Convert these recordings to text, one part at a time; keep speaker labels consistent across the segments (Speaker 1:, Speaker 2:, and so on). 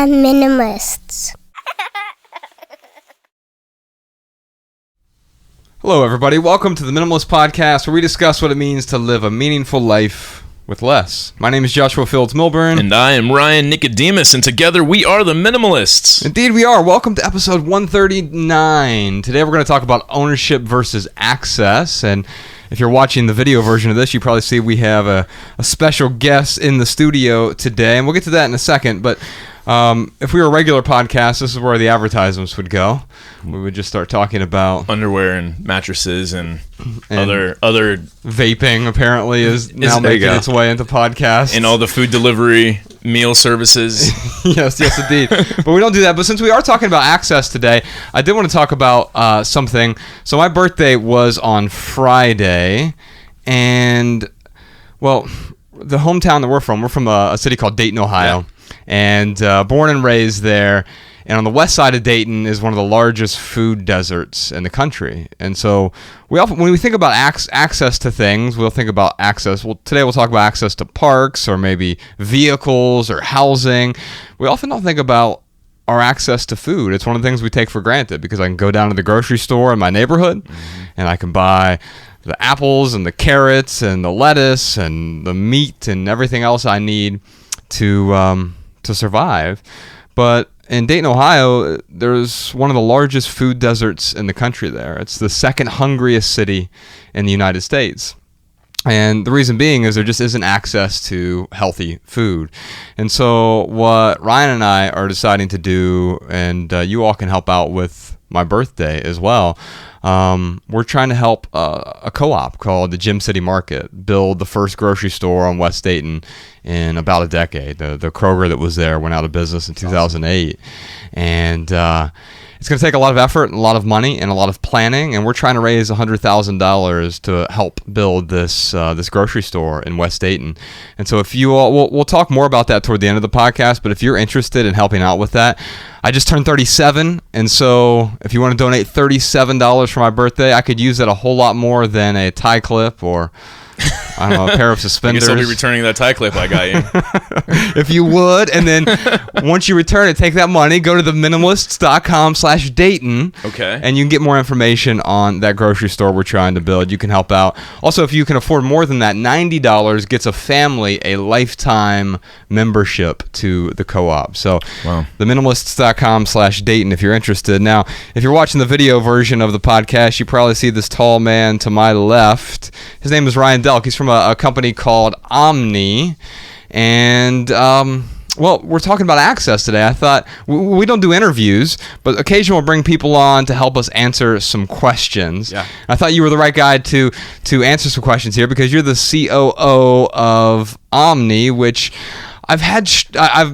Speaker 1: Minimalists.
Speaker 2: Hello, everybody. Welcome to the Minimalist Podcast, where we discuss what it means to live a meaningful life with less. My name is Joshua Fields Milburn.
Speaker 3: And I am Ryan Nicodemus, and together we are the Minimalists.
Speaker 2: Indeed, we are. Welcome to episode 139. Today, we're going to talk about ownership versus access. And if you're watching the video version of this, you probably see we have a special guest in the studio today. And we'll get to that in a second. But if we were a regular podcast, this is where the advertisements would go. We would just start talking about
Speaker 3: underwear and mattresses and other
Speaker 2: vaping. Apparently, is now making its way into podcasts
Speaker 3: and all the food delivery meal services.
Speaker 2: yes, indeed. But we don't do that. But since we are talking about access today, I did want to talk about something. So my birthday was on Friday, and well, the hometown that we're from a city called Dayton, Ohio. Yeah. And born and raised there. And on the west side of Dayton is one of the largest food deserts in the country. And so when we think about access to things, we'll think about access. Well, today we'll talk about access to parks or maybe vehicles or housing. We often don't think about our access to food. It's one of the things we take for granted because I can go down to the grocery store in my neighborhood and I can buy the apples and the carrots and the lettuce and the meat and everything else I need to survive. But in Dayton, Ohio, there's one of the largest food deserts in the country there. It's the second hungriest city in the United States. And the reason being is there just isn't access to healthy food. And so what Ryan and I are deciding to do, and you all can help out with my birthday as well, we're trying to help a co-op called the Gym City Market build the first grocery store on West Dayton in about a decade. The Kroger that was there went out of business in 2008. And it's going to take a lot of effort and a lot of money and a lot of planning, and we're trying to raise $100,000 to help build this grocery store in West Dayton. And so if you all, we'll talk more about that toward the end of the podcast, but if you're interested in helping out with that, I just turned 37, and so if you want to donate $37 for my birthday, I could use that a whole lot more than a tie clip or I don't know, a pair of suspenders.
Speaker 3: I guess I'll be returning that tie clip I got you.
Speaker 2: If you would, and then once you return it, take that money, go to theminimalists.com/Dayton.
Speaker 3: Okay.
Speaker 2: And you can get more information on that grocery store we're trying to build. You can help out. Also, if you can afford more than that, $90 gets a family a lifetime membership to the co-op. So, wow. Theminimalists.com/Dayton if you're interested. Now, if you're watching the video version of the podcast, you probably see this tall man to my left. His name is Ryan Delk. He's from a company called Omni, and well, we're talking about access today. I thought we don't do interviews, but occasionally we'll bring people on to help us answer some questions. Yeah. I thought you were the right guy to answer some questions here because you're the COO of Omni, which I've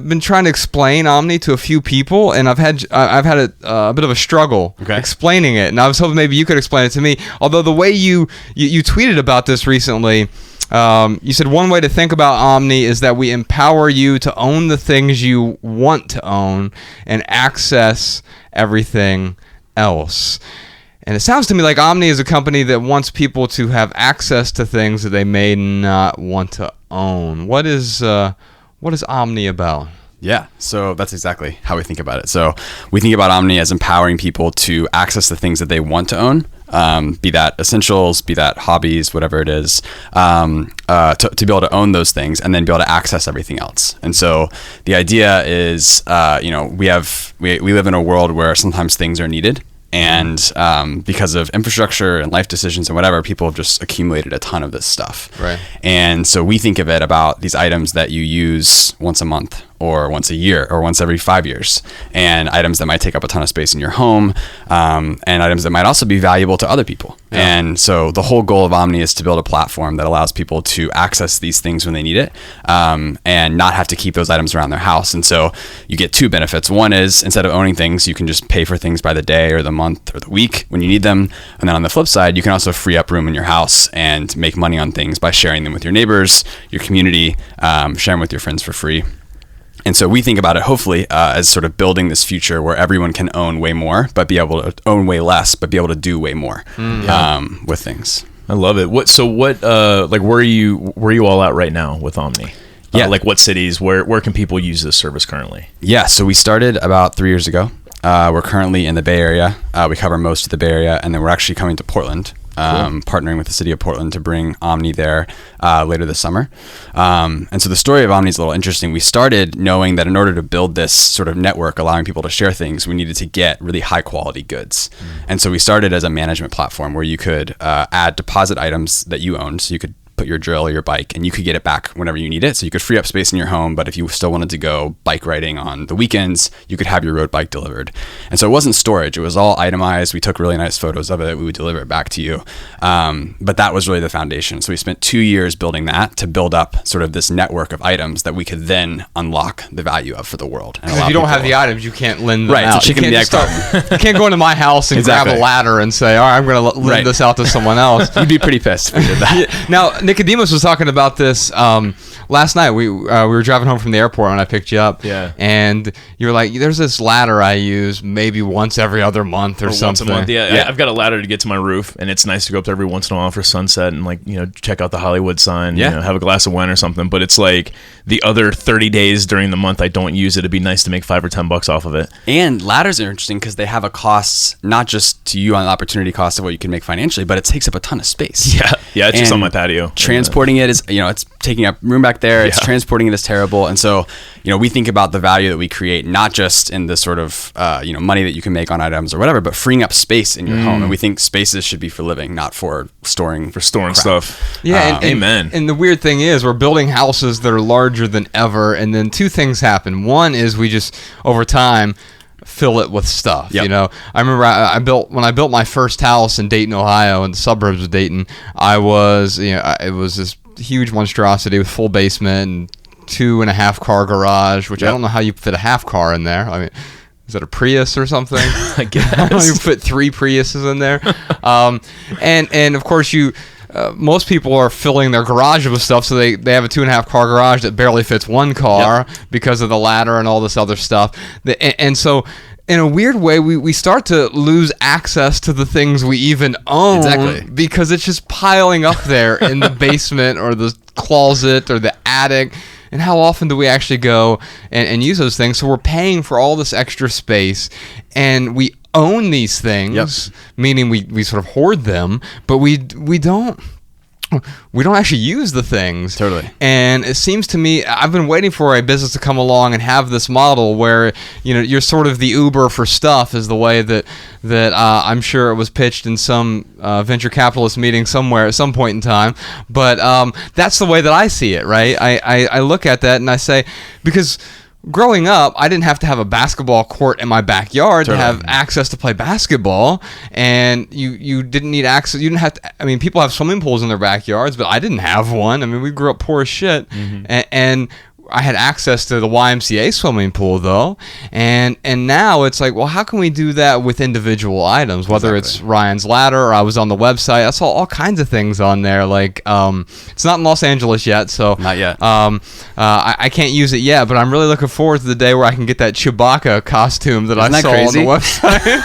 Speaker 2: been trying to explain Omni to a few people, and I've had a bit of a struggle explaining it, and I was hoping maybe you could explain it to me. Although the way you tweeted about this recently, you said one way to think about Omni is that we empower you to own the things you want to own and access everything else. And it sounds to me like Omni is a company that wants people to have access to things that they may not want to own. What is Omni about?
Speaker 4: Yeah, so that's exactly how we think about it. So we think about Omni as empowering people to access the things that they want to own, be that essentials, be that hobbies, whatever it is, to be able to own those things and then be able to access everything else. And so the idea is, we live in a world where sometimes things are needed. And because of infrastructure and life decisions and whatever, people have just accumulated a ton of this stuff.
Speaker 2: Right.
Speaker 4: And so we think of it about these items that you use once a month or once a year or once every 5 years, and items that might take up a ton of space in your home, and items that might also be valuable to other people. Yeah. And so the whole goal of Omni is to build a platform that allows people to access these things when they need it, and not have to keep those items around their house. And so you get two benefits. One is instead of owning things, you can just pay for things by the day or the month or the week when you need them. And then on the flip side, you can also free up room in your house and make money on things by sharing them with your neighbors, your community, share them with your friends for free. And so we think about it, hopefully, as sort of building this future where everyone can own way more, but be able to own way less, but be able to do way more with things.
Speaker 3: I love it. Where are you all at right now with Omni?
Speaker 4: Yeah.
Speaker 3: Like what cities? Where can people use this service currently?
Speaker 4: Yeah, so we started about 3 years ago. We're currently in the Bay Area. We cover most of the Bay Area, and then we're actually coming to Portland, partnering with the city of Portland to bring Omni there later this summer. And so the story of Omni is a little interesting. We started knowing that in order to build this sort of network, allowing people to share things, we needed to get really high quality goods. And so we started as a management platform where you could add deposit items that you owned. So you could put your drill or your bike, and you could get it back whenever you need it. So you could free up space in your home, but if you still wanted to go bike riding on the weekends, you could have your road bike delivered. And so it wasn't storage. It was all itemized. We took really nice photos of it. We would deliver it back to you. But that was really the foundation. So we spent 2 years building that to build up sort of this network of items that we could then unlock the value of for the world.
Speaker 2: And if you don't have the items, you can't lend them out.
Speaker 4: It's a chicken and the egg problem.
Speaker 2: You can't go into my house and grab a ladder and say, all right, I'm going to lend this out to someone else.
Speaker 4: You'd be pretty pissed if we did that.
Speaker 2: Now, Nicodemus was talking about this last night. We were driving home from the airport when I picked you up.
Speaker 3: Yeah.
Speaker 2: And you were like, there's this ladder I use maybe once every other month or something.
Speaker 3: Once a month, yeah. I've got a ladder to get to my roof, and it's nice to go up there every once in a while for sunset and, like, you know, check out the Hollywood sign, you know, have a glass of wine or something. But it's like the other 30 days during the month I don't use it. It'd be nice to make $5 or $10 off of it.
Speaker 4: And ladders are interesting because they have a cost, not just to you on the opportunity cost of what you can make financially, but it takes up a ton of space.
Speaker 3: Yeah, it's just on my patio.
Speaker 4: Transporting it is, you know, it's taking up room back there. It's transporting it is terrible. And so, you know, we think about the value that we create, not just in the sort of, you know, money that you can make on items or whatever, but freeing up space in your home. And we think spaces should be for living, not for storing crap.
Speaker 3: Stuff.
Speaker 2: Yeah.
Speaker 3: Amen.
Speaker 2: And the weird thing is we're building houses that are larger than ever. And then two things happen. One is we just, over time, fill it with stuff. You know, I remember when I built my first house in Dayton, Ohio, in the suburbs of Dayton, it was this huge monstrosity with full basement and 2.5 car garage, which I don't know how you fit a half car in there. I mean, is that a Prius or something?
Speaker 3: I guess.
Speaker 2: You put 3 Priuses in there. And of course most people are filling their garage with stuff, so they have a 2.5 car garage that barely fits 1 car because of the ladder and all this other stuff. And so in a weird way, we start to lose access to the things we even own because it's just piling up there in the basement or the closet or the attic. And how often do we actually go and use those things? So we're paying for all this extra space, and we own these things, meaning we sort of hoard them, but we don't actually use the things.
Speaker 4: Totally.
Speaker 2: And it seems to me, I've been waiting for a business to come along and have this model where, you know, you're sort of the Uber for stuff, is the way that I'm sure it was pitched in some venture capitalist meeting somewhere at some point in time. But that's the way that I see it, right? I look at that and I say, because growing up, I didn't have to have a basketball court in my backyard to have access to play basketball, and you didn't need access. You didn't have to. I mean, people have swimming pools in their backyards, but I didn't have one. I mean, we grew up poor as shit, and I had access to the YMCA swimming pool though, and now it's like, well, how can we do that with individual items? Whether it's Ryan's ladder, or I was on the website, I saw all kinds of things on there. Like, it's not in Los Angeles yet, so
Speaker 4: not yet.
Speaker 2: I can't use it yet, but I'm really looking forward to the day where I can get that Chewbacca costume that I saw on the website.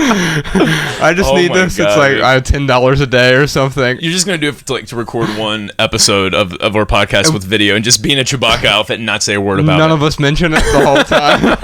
Speaker 2: I just need this.
Speaker 3: God,
Speaker 2: it's like $10 a day or something.
Speaker 3: You're just gonna do it to record one episode of our podcast with video and just be in a Chewbacca outfit and not say a word about it.
Speaker 2: None of us mention it the whole time.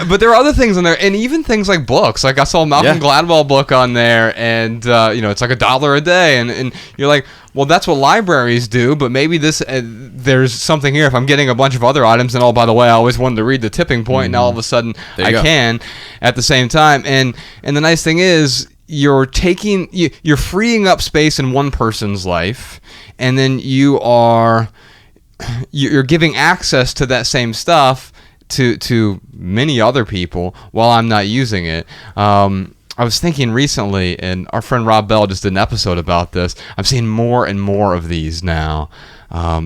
Speaker 2: But there are other things on there, and even things like books. Like I saw a Malcolm Gladwell book on there, and you know, it's like $1 a day, and you're like, well, that's what libraries do, but maybe this there's something here. If I'm getting a bunch of other items, and by the way, I always wanted to read The Tipping Point, and all of a sudden I can at the same time. And the nice thing is, you're freeing up space in one person's life, and then you're giving access to that same stuff to many other people while I'm not using it. I was thinking recently, and our friend Rob Bell just did an episode about this. I'm seeing more and more of these now.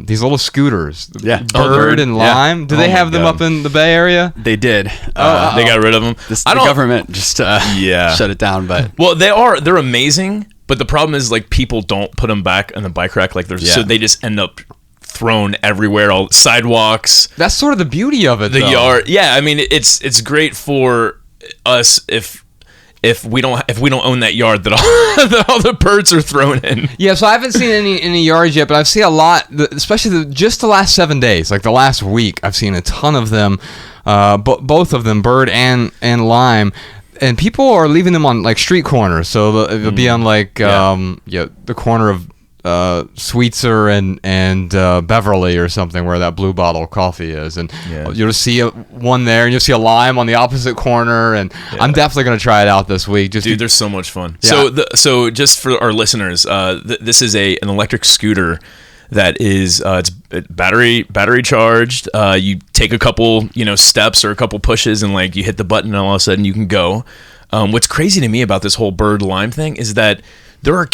Speaker 2: These little scooters, Bird and Lime. Do they have them up in the Bay Area?
Speaker 4: They did.
Speaker 3: They got rid of them.
Speaker 4: The government just shut it down. But
Speaker 3: well, they're amazing. But the problem is, like, people don't put them back on the bike rack. Like, so they just end up thrown everywhere, all sidewalks.
Speaker 2: That's sort of the beauty of it.
Speaker 3: The yard. Yeah, I mean, it's great for us if if we don't own that yard that all the birds are thrown in.
Speaker 2: Yeah, so I haven't seen any yards yet, but I've seen a lot, especially just the last 7 days, like the last week. I've seen a ton of them, both of them, bird and lime, and people are leaving them on like street corners. So they'll be on like the corner of Sweetser and Beverly or something, where that Blue Bottle coffee is, and you'll see one there, and you'll see a lime on the opposite corner, and I'm definitely going to try it out this week.
Speaker 3: Dude, they're so much fun. So just for our listeners, this is an electric scooter that is it's battery charged. You take a couple steps or a couple pushes, and like you hit the button, and all of a sudden you can go. What's crazy to me about this whole bird lime thing is that there are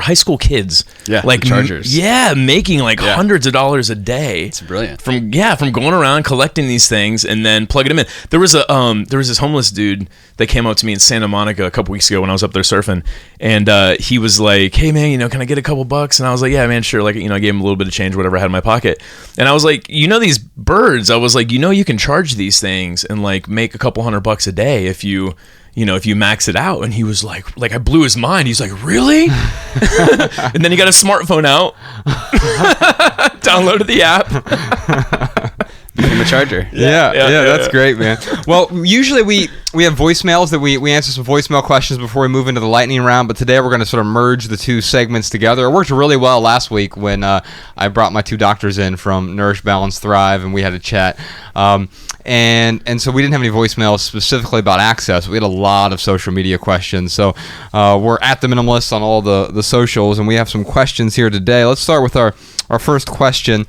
Speaker 3: high school kids,
Speaker 4: like chargers,
Speaker 3: making like hundreds of dollars a day.
Speaker 4: It's brilliant
Speaker 3: from going around collecting these things and then plugging them in. There was this homeless dude that came up to me in Santa Monica a couple weeks ago when I was up there surfing, and he was like, "Hey man, can I get a couple bucks?" And I was like, "Yeah man, sure." Like, I gave him a little bit of change, whatever I had in my pocket, and I was like, these birds, I was like, you can charge these things and like make a couple $100 a day if you max it out. And he was like I blew his mind. He's like, really? And then he got a smartphone out, downloaded the app,
Speaker 4: became a charger.
Speaker 2: Yeah, that's great, man. Well, usually we have voicemails that we answer some voicemail questions before we move into the lightning round, but today we're going to sort of merge the two segments together. It worked really well last week when I brought my two doctors in from Nourish, Balance, Thrive, and we had a chat. And so we didn't have any voicemails specifically about access. We had a lot of social media questions. So we're at the Minimalists on all the socials, and we have some questions here today. Let's start with our first question.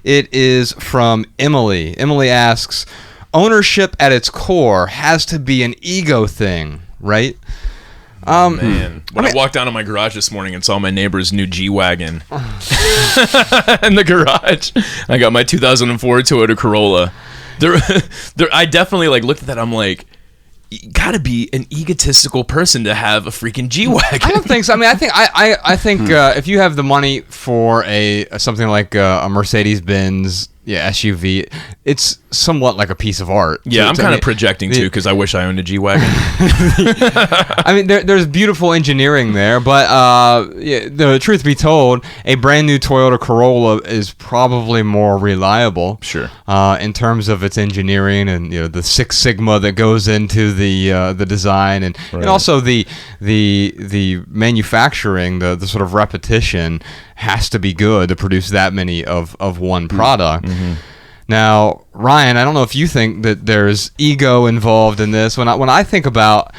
Speaker 2: It is from Emily. Emily asks, ownership at its core has to be an ego thing, right?
Speaker 3: Man, when I walked down to my garage this morning and saw my neighbor's new G-Wagon in the garage, I got my 2004 Toyota Corolla. I definitely looked at that. I'm like, you gotta be an egotistical person to have a freaking G-Wagon.
Speaker 2: I don't think so. I mean, I think if you have the money for something like a Mercedes-Benz SUV, it's somewhat like a piece of art.
Speaker 3: Yeah, I'm kind of projecting too, because I wish I owned a G-Wagon.
Speaker 2: I mean, there's beautiful engineering there, but the truth be told, a brand new Toyota Corolla is probably more reliable.
Speaker 3: Sure.
Speaker 2: In terms of its engineering and the Six Sigma that goes into the design and also the manufacturing, the sort of repetition has to be good to produce that many of one product. Mm-hmm. Now, Ryan, I don't know if you think that there's ego involved in this. When I think about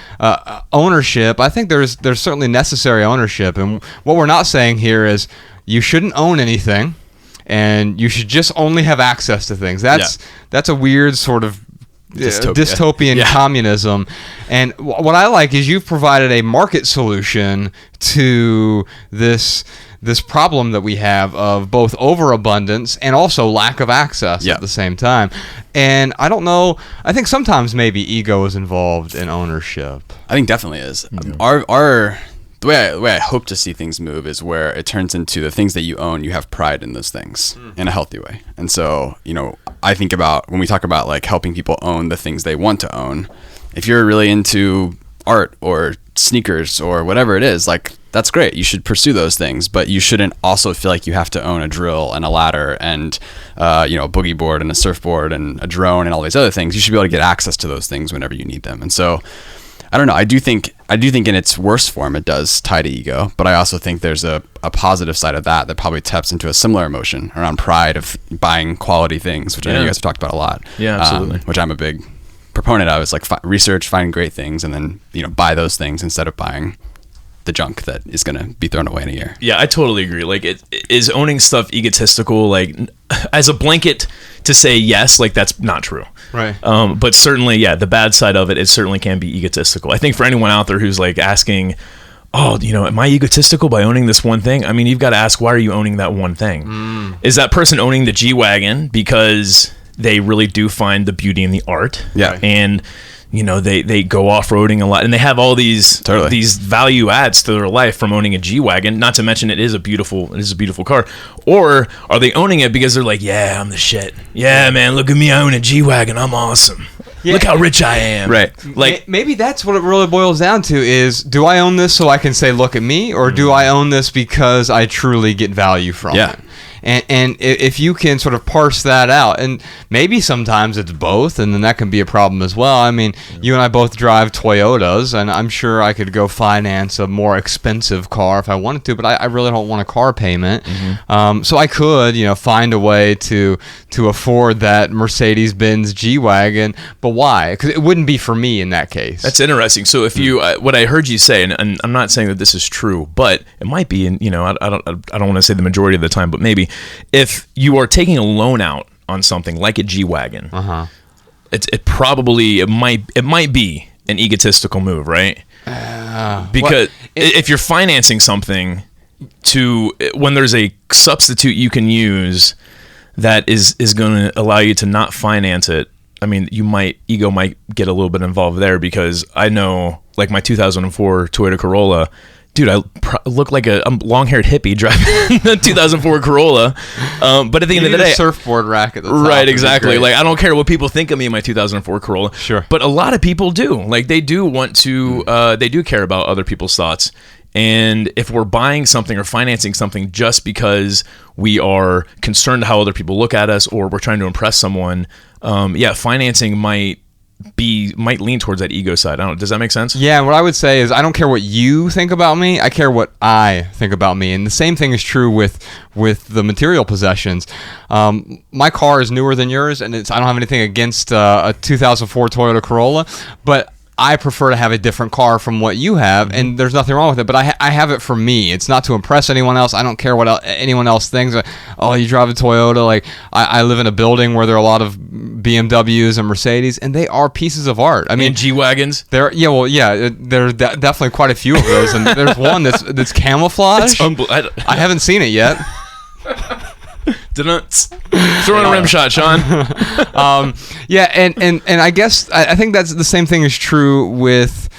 Speaker 2: ownership, I think there's certainly necessary ownership, and what we're not saying here is you shouldn't own anything, and you should just only have access to things. That's a weird sort of dystopian communism. And what I like is you've provided a market solution to this problem that we have of both overabundance and also lack of access at the same time. And I don't know, I think sometimes maybe ego is involved in ownership.
Speaker 4: I think definitely is.
Speaker 2: Mm-hmm.
Speaker 4: The way I hope to see things move is where it turns into the things that you own, you have pride in those things in a healthy way. And so, I think about when we talk about like helping people own the things they want to own, if you're really into art or sneakers or whatever it is, like that's great. You should pursue those things, but you shouldn't also feel like you have to own a drill and a ladder and a boogie board and a surfboard and a drone and all these other things. You should be able to get access to those things whenever you need them. And so I don't know. I do think in its worst form it does tie to ego, but I also think there's a positive side of that probably taps into a similar emotion around pride of buying quality things, which I know you guys have talked about a lot.
Speaker 3: Yeah, absolutely.
Speaker 4: Which I'm a big proponent of. Is like research, finding great things, and then buy those things instead of buying the junk that is going to be thrown away in a year.
Speaker 3: Yeah, I totally agree. Like, is owning stuff egotistical? Like, as a blanket to say yes, like that's not true.
Speaker 2: Right.
Speaker 3: But certainly, the bad side of it certainly can be egotistical. I think for anyone out there who's like asking, am I egotistical by owning this one thing? I mean, you've got to ask, why are you owning that one thing? Is that person owning the G-Wagon because they really do find the beauty in the art?
Speaker 4: Yeah.
Speaker 3: And they go off-roading a lot, and they have all these value adds to their life from owning a G-Wagon. Not to mention it is a beautiful car. Or are they owning it because they're like, yeah, I'm the shit. Yeah, man, look at me, I own a G-Wagon, I'm awesome. Look how rich I am.
Speaker 2: Right.
Speaker 3: Like
Speaker 2: maybe that's what it really boils down to is, do I own this so I can say, look at me, or do I own this because I truly get value from it? And if you can sort of parse that out, and maybe sometimes it's both, and then that can be a problem as well. I mean, you and I both drive Toyotas, and I'm sure I could go finance a more expensive car if I wanted to, but I really don't want a car payment. So I could, find a way to afford that Mercedes-Benz G-Wagon, but why? Because it wouldn't be for me in that case.
Speaker 3: That's interesting. So if you, what I heard you say, and I'm not saying that this is true, but it might be, and I don't want to say the majority of the time, but maybe. If you are taking a loan out on something like a G-Wagon, it might be an egotistical move, right? Because if you're financing something when there's a substitute you can use that is going to allow you to not finance it, I mean, ego might get a little bit involved there, because I know, like my 2004 Toyota Corolla. Dude, I look like a long-haired hippie driving the 2004 Corolla. But at the end of the day,
Speaker 2: a surfboard rack at the top.
Speaker 3: Right, exactly. Like, I don't care what people think of me in my 2004 Corolla.
Speaker 2: Sure.
Speaker 3: But a lot of people do. Like, they do want to. They do care about other people's thoughts. And if we're buying something or financing something just because we are concerned how other people look at us, or we're trying to impress someone, financing might lean towards that ego side. Does that make sense?
Speaker 2: Yeah, what I would say is, I don't care what you think about me, I care what I think about me. And the same thing is true with the material possessions. My car is newer than yours, and I don't have anything against a 2004 Toyota Corolla, but I prefer to have a different car from what you have, and there's nothing wrong with it, but I have it for me. It's not to impress anyone else. I don't care what anyone else thinks. Oh, you drive a Toyota. Like, I live in a building where there are a lot of BMWs and Mercedes, and they are pieces of art. I mean,
Speaker 3: and G-Wagons?
Speaker 2: There are definitely quite a few of those, and there's one that's camouflage. I haven't seen it yet.
Speaker 3: Throw in a rim shot, Sean.
Speaker 2: And I guess I think that's the same thing is true with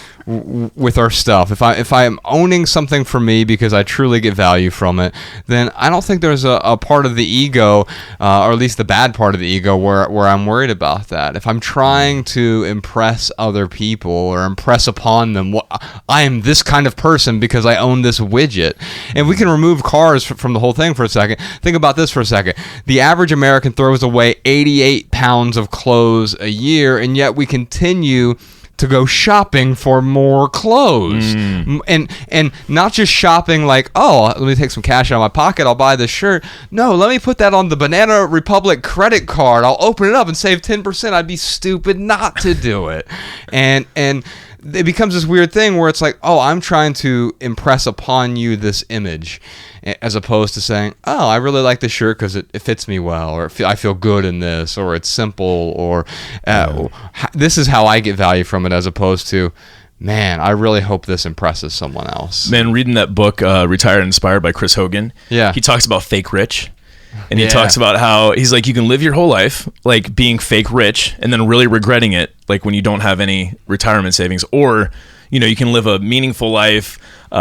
Speaker 2: our stuff. If I am owning something for me because I truly get value from it, then I don't think there's a part of the ego, or at least the bad part of the ego, where I'm worried about that. If I'm trying to impress other people or impress upon them, I am this kind of person because I own this widget. And we can remove cars from the whole thing for a second. Think about this for a second. The average American throws away 88 pounds of clothes a year, and yet we continue to go shopping for more clothes. And not just shopping like, oh, let me take some cash out of my pocket, I'll buy this shirt. No, let me put that on the Banana Republic credit card. I'll open it up and save 10%. I'd be stupid not to do it. And it becomes this weird thing where it's like, oh, I'm trying to impress upon you this image, as opposed to saying, oh, I really like this shirt because it fits me well, or I feel good in this, or it's simple, or this is how I get value from it, as opposed to, man, I really hope this impresses someone else.
Speaker 3: Man, reading that book, Retired and Inspired by Chris Hogan, he talks about fake rich. And he talks about how he's like, you can live your whole life like being fake rich and then really regretting it, like when you don't have any retirement savings, or you can live a meaningful life.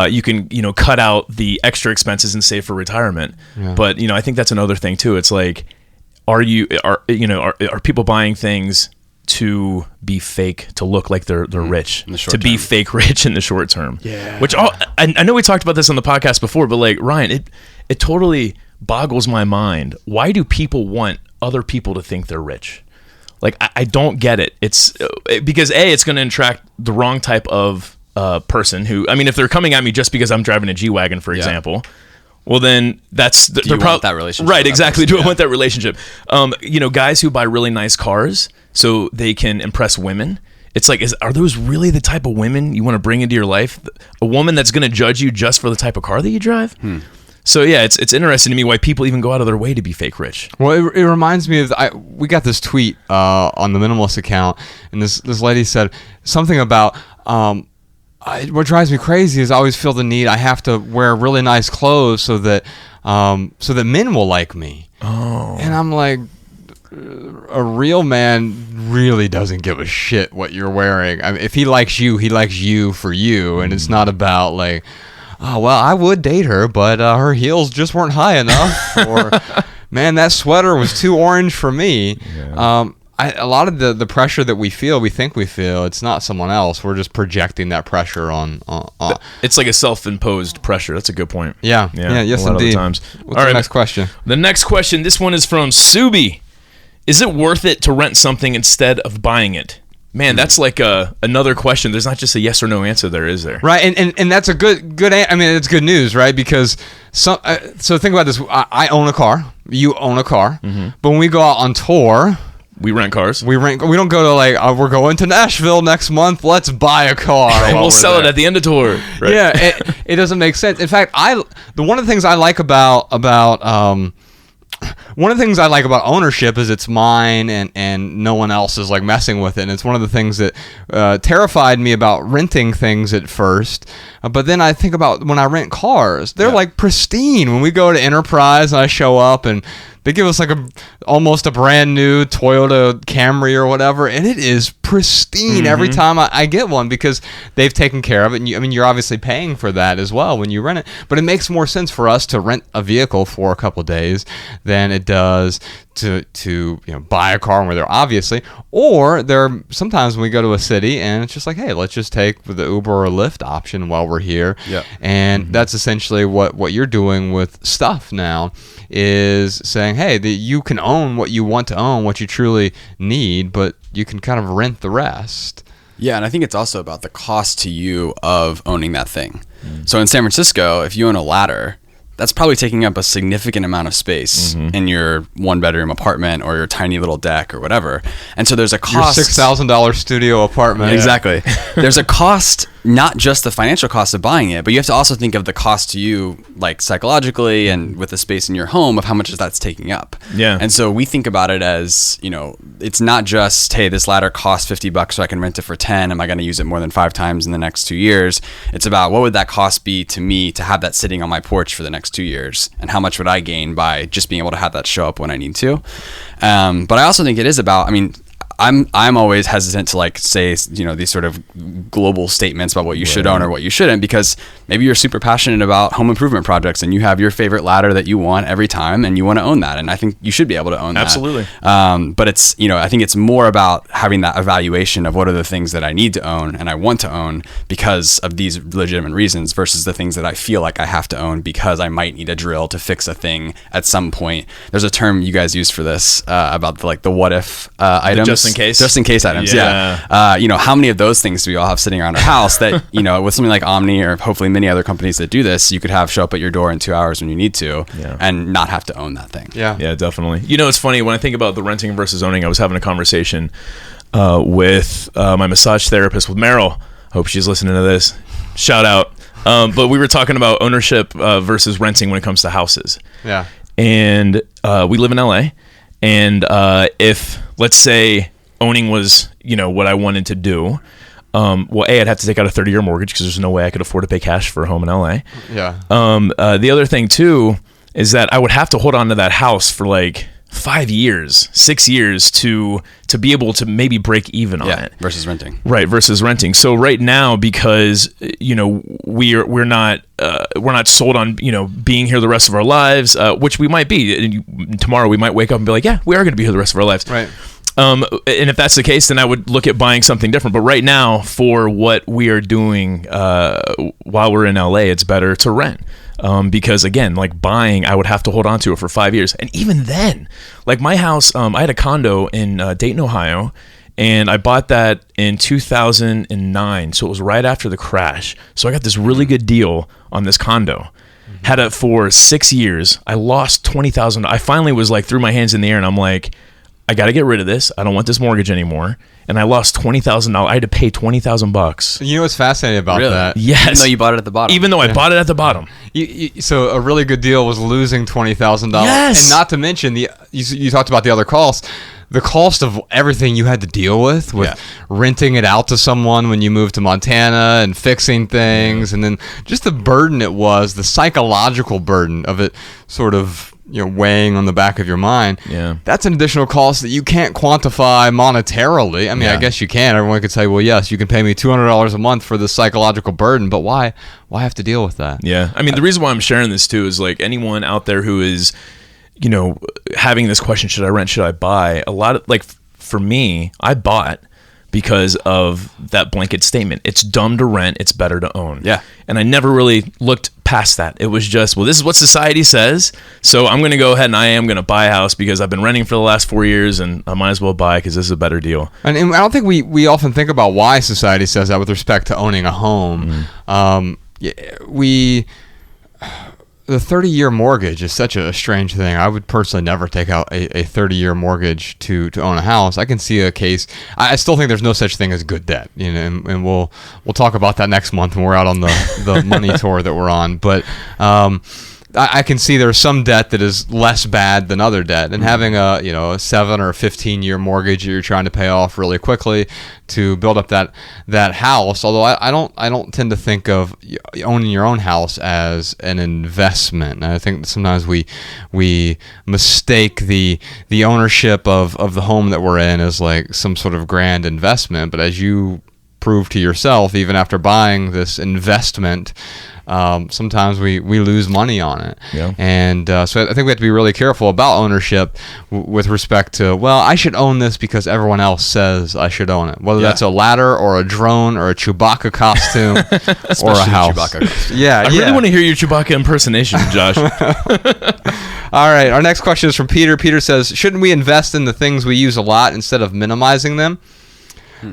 Speaker 3: You can cut out the extra expenses and save for retirement. But I think that's another thing too. It's like, are people buying things to be fake, to look like they're rich, to be fake rich in the short term? Which I know we talked about this on the podcast before, but like, Ryan, it totally boggles my mind. Why do people want other people to think they're rich? Like, I don't get it. It's because it's going to attract the wrong type of person who, I mean, if they're coming at me just because I'm driving a G-Wagon, for example, well, then that's
Speaker 4: do you want that relationship?
Speaker 3: Right, exactly. Do I want that relationship? Guys who buy really nice cars so they can impress women. It's like, are those really the type of women you want to bring into your life? A woman that's going to judge you just for the type of car that you drive? So yeah, it's interesting to me why people even go out of their way to be fake rich.
Speaker 2: Well, it reminds me of we got this tweet on the Minimalist account, and this lady said something about what drives me crazy is I always feel the need I have to wear really nice clothes so that men will like me. Oh, and I'm like, a real man really doesn't give a shit what you're wearing. I mean, if he likes you for you, and it's not about like, oh, well, I would date her, but her heels just weren't high enough. Or, man, that sweater was too orange for me. a lot of the pressure that we think we feel, it's not someone else. We're just projecting that pressure on.
Speaker 3: It's like a self-imposed pressure. That's a good point.
Speaker 2: Yeah. Yes, indeed.
Speaker 3: Times.
Speaker 2: What's the next question?
Speaker 3: The next question, this one is from Subi. Is it worth it to rent something instead of buying it? Man, that's like another question. There's not just a yes or no answer there, is there?
Speaker 2: Right, and that's a good. I mean, it's good news, right? Because so think about this. I own a car. You own a car. Mm-hmm. But when we go out on tour,
Speaker 3: we rent cars.
Speaker 2: We don't go to like we're going to Nashville next month. Let's buy a car
Speaker 3: and we'll sell it at the end of tour. Right?
Speaker 2: Yeah, it doesn't make sense. In fact, one of the things I like about one of the things I like about ownership is it's mine and no one else is like messing with it. And it's one of the things that terrified me about renting things at first. But then I think about when I rent cars, they're like pristine. When we go to Enterprise and I show up and they give us like almost a brand new Toyota Camry or whatever, and it is pristine every time I get one because they've taken care of it. And you're obviously paying for that as well when you rent it. But it makes more sense for us to rent a vehicle for a couple of days than it does to buy a car when we're there, obviously. Or sometimes when we go to a city and it's just like, hey, let's just take the Uber or Lyft option while we're here.
Speaker 4: Yeah.
Speaker 2: And that's essentially what you're doing with stuff now, is saying, hey, you can own what you want to own, what you truly need, but you can kind of rent the rest.
Speaker 4: Yeah, and I think it's also about the cost to you of owning that thing. So in San Francisco, if you own a ladder, that's probably taking up a significant amount of space in your one-bedroom apartment or your tiny little deck or whatever. And so there's a cost.
Speaker 2: Your $6,000 studio apartment.
Speaker 4: Yeah. Exactly. There's a cost, not just the financial cost of buying it, but you have to also think of the cost to you, like psychologically and with the space in your home, of how much that's taking up.
Speaker 3: Yeah.
Speaker 4: And so we think about it as, it's not just, hey, this ladder costs $50 so I can rent it for 10. Am I going to use it more than 5 times in the next 2 years? It's about what would that cost be to me to have that sitting on my porch for the next 2 years, and how much would I gain by just being able to have that show up when I need to. But I also think it is about, I'm always hesitant to like say, these sort of global statements about what you should own or what you shouldn't, because maybe you're super passionate about home improvement projects and you have your favorite ladder that you want every time and you want to own that. And I think you should be able to own that.
Speaker 3: Absolutely.
Speaker 4: But it's, I think it's more about having that evaluation of what are the things that I need to own and I want to own because of these legitimate reasons versus the things that I feel like I have to own because I might need a drill to fix a thing at some point. There's a term you guys use for this about the what if items. Just in case items. Yeah. How many of those things do we all have sitting around our house that, with something like Omni or hopefully many other companies that do this, you could have show up at your door in 2 hours when you need to and not have to own that thing.
Speaker 2: Yeah.
Speaker 3: Yeah, definitely. It's funny when I think about the renting versus owning, I was having a conversation with my massage therapist, with Meryl. Hope she's listening to this. Shout out. But we were talking about ownership versus renting when it comes to houses.
Speaker 2: Yeah.
Speaker 3: And we live in LA. And if, let's say, owning was, what I wanted to do, I'd have to take out a 30-year mortgage because there's no way I could afford to pay cash for a home in LA.
Speaker 2: Yeah.
Speaker 3: The other thing, too, is that I would have to hold on to that house for like 5 years, 6 years to be able to maybe break even on it.
Speaker 4: Versus renting.
Speaker 3: Right, versus renting. So right now, because we're not sold on being here the rest of our lives, which we might be. Tomorrow we might wake up and be like, yeah, we are going to be here the rest of our lives.
Speaker 2: Right.
Speaker 3: And if that's the case, then I would look at buying something different. But right now, for what we are doing while we're in LA, it's better to rent. Because again, like buying, I would have to hold on to it for 5 years. And even then, like my house, I had a condo in Dayton, Ohio, and I bought that in 2009. So it was right after the crash. So I got this really good deal on this condo. Had it for 6 years. I lost $20,000. I finally was like, threw my hands in the air and I'm like, I got to get rid of this. I don't want this mortgage anymore. And I lost $20,000. I had to pay $20,000.
Speaker 2: You know what's fascinating about that?
Speaker 3: Yes.
Speaker 4: Even though you bought it at the bottom.
Speaker 3: Even though I bought it at the bottom.
Speaker 2: So a really good deal was losing $20,000.
Speaker 3: Yes.
Speaker 2: And not to mention, you talked about the other costs. The cost of everything you had to deal with renting it out to someone when you moved to Montana and fixing things. And then just the burden it was, the psychological burden of it sort of weighing on the back of your mind.
Speaker 3: Yeah.
Speaker 2: That's an additional cost that you can't quantify monetarily. I mean, I guess you can. Everyone could say, well, yes, you can pay me $200 a month for this psychological burden, but why have to deal with that?
Speaker 3: Yeah. I mean, the reason why I'm sharing this too is like anyone out there who is, having this question, should I rent, should I buy? A lot of for me, I bought because of that blanket statement. It's dumb to rent. It's better to own.
Speaker 4: Yeah.
Speaker 3: And I never really looked past that. It was just, well, this is what society says. So I'm going to go ahead and I am going to buy a house because I've been renting for the last 4 years and I might as well buy because this is a better deal.
Speaker 2: And I don't think we often think about why society says that with respect to owning a home. The 30-year mortgage is such a strange thing. I would personally never take out a 30-year mortgage to own a house. I can see a case. I still think there's no such thing as good debt, and we'll talk about that next month when we're out on the money tour that we're on. But I can see there's some debt that is less bad than other debt, and having a 7 or 15-year mortgage that you're trying to pay off really quickly to build up that house. Although I don't tend to think of owning your own house as an investment. I think sometimes we mistake the ownership of the home that we're in as like some sort of grand investment. But as you prove to yourself, even after buying this investment, sometimes we lose money on it.
Speaker 3: Yeah.
Speaker 2: And so I think we have to be really careful about ownership with respect to, well, I should own this because everyone else says I should own it. Whether that's a ladder or a drone or a Chewbacca costume or a house.
Speaker 3: I really want to hear your Chewbacca impersonation, Josh.
Speaker 2: All right, our next question is from Peter. Peter says, shouldn't we invest in the things we use a lot instead of minimizing them?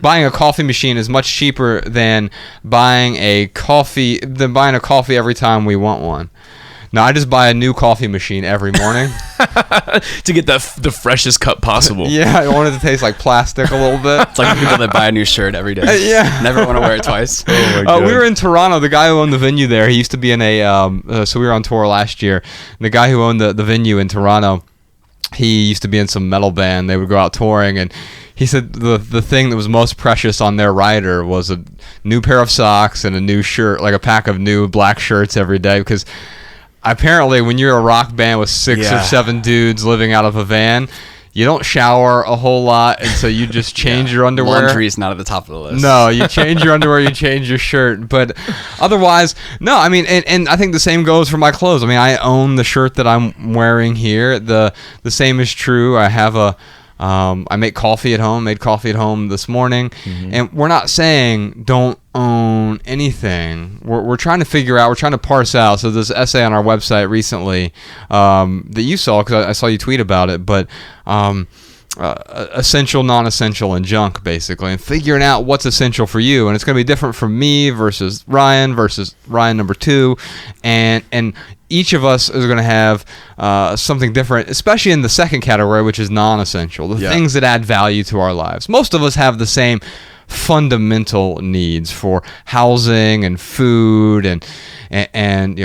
Speaker 2: Buying a coffee machine is much cheaper than buying a coffee every time we want one. Now, I just buy a new coffee machine every morning
Speaker 3: to get the freshest cup possible.
Speaker 2: Yeah, I want it to taste like plastic a little bit.
Speaker 4: It's like people that buy a new shirt every day.
Speaker 2: Yeah,
Speaker 4: never want to wear it twice.
Speaker 2: We were in Toronto. The guy who owned the venue there, he used to be in so we were on tour last year. The guy who owned the venue in Toronto, he used to be in some metal band. They would go out touring, and he said the thing that was most precious on their rider was a new pair of socks and a new shirt, like a pack of new black shirts every day. Because apparently when you're a rock band with 6 or 7 dudes living out of a van, you don't shower a whole lot, and so you just change your underwear.
Speaker 4: Laundry is not at the top of the list.
Speaker 2: No, you change your underwear, you change your shirt. But otherwise, no, I mean, and I think the same goes for my clothes. I mean, I own the shirt that I'm wearing here. The same is true. I have I make coffee at home, made coffee at home this morning. Mm-hmm. And we're not saying don't own anything. We're trying to figure out, we're trying to parse out. So there's an essay on our website recently that you saw, because I saw you tweet about it, but essential, non-essential, and junk, basically, and figuring out what's essential for you. And it's going to be different from me versus Ryan number 2, and each of us is going to have something different, especially in the second category, which is non-essential, the things that add value to our lives. Most of us have the same fundamental needs for housing and food and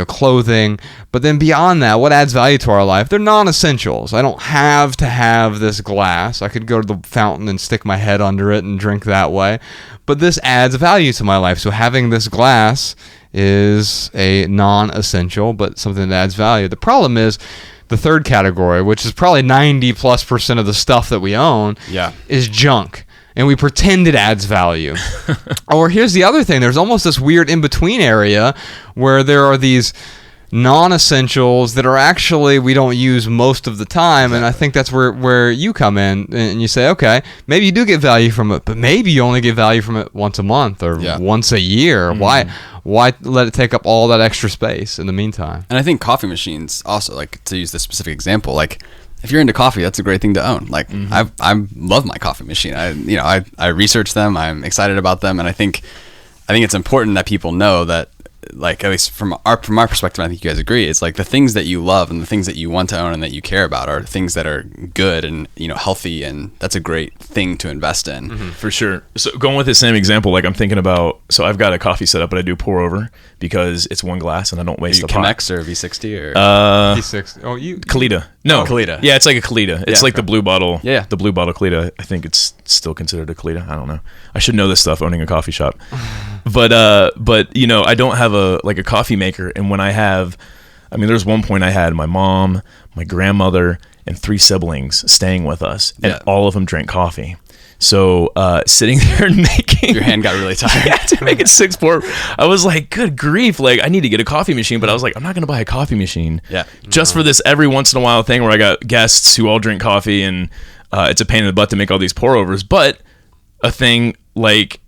Speaker 2: clothing, but then beyond that, what adds value to our life? They're non-essentials. I don't have to have this glass. I could go to the fountain and stick my head under it and drink that way, but this adds value to my life. So having this glass is a non-essential, but something that adds value. The problem is the third category, which is probably 90+% of the stuff that we own, is junk. And we pretend it adds value. Or here's the other thing. There's almost this weird in-between area where there are these non-essentials that are actually we don't use most of the time. And I think that's where you come in and you say, okay, maybe you do get value from it, but maybe you only get value from it once a month or once a year. Mm-hmm. Why let it take up all that extra space in the meantime?
Speaker 4: And I think coffee machines also, like, to use this specific example, like, if you're into coffee, that's a great thing to own. Like, I love my coffee machine. I research them. I'm excited about them, and I think it's important that people know that, like, at least from our perspective, I think you guys agree, it's like the things that you love and the things that you want to own and that you care about are things that are good and healthy, and that's a great thing to invest in.
Speaker 3: Mm-hmm, for sure. So going with the same example, like I'm thinking about, so I've got a coffee setup, but I do pour over because it's one glass and I don't waste the pot.
Speaker 4: Chemex or V60 or
Speaker 2: V60? Oh,
Speaker 3: Kalita. No,
Speaker 4: Kalita.
Speaker 3: Yeah, it's like a Kalita. It's like the blue bottle.
Speaker 4: Yeah,
Speaker 3: the blue bottle Kalita. I think it's still considered a Kalita. I don't know. I should know this stuff owning a coffee shop. But I don't have a coffee maker, and when there's one point I had my mom, my grandmother, and 3 siblings staying with us, and all of them drank coffee. So sitting there and making,
Speaker 4: your hand got really tired.
Speaker 3: Yeah, to make it 6 pour. I was like, good grief! Like, I need to get a coffee machine, but I was like, I'm not gonna buy a coffee machine.
Speaker 4: Yeah.
Speaker 3: Just for this every once in a while thing where I got guests who all drink coffee, and it's a pain in the butt to make all these pour overs, but a thing like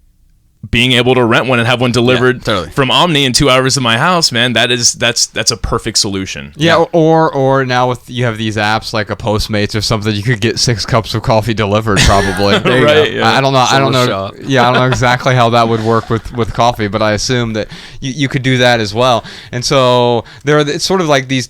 Speaker 3: being able to rent one and have one delivered from Omni in 2 hours of my house, man, that's a perfect solution.
Speaker 2: Yeah, or now with you have these apps like a Postmates or something, you could get 6 cups of coffee delivered probably.
Speaker 3: Right. Yeah.
Speaker 2: I don't know. Yeah, I don't know exactly how that would work with coffee, but I assume that you could do that as well. And so it's sort of like these.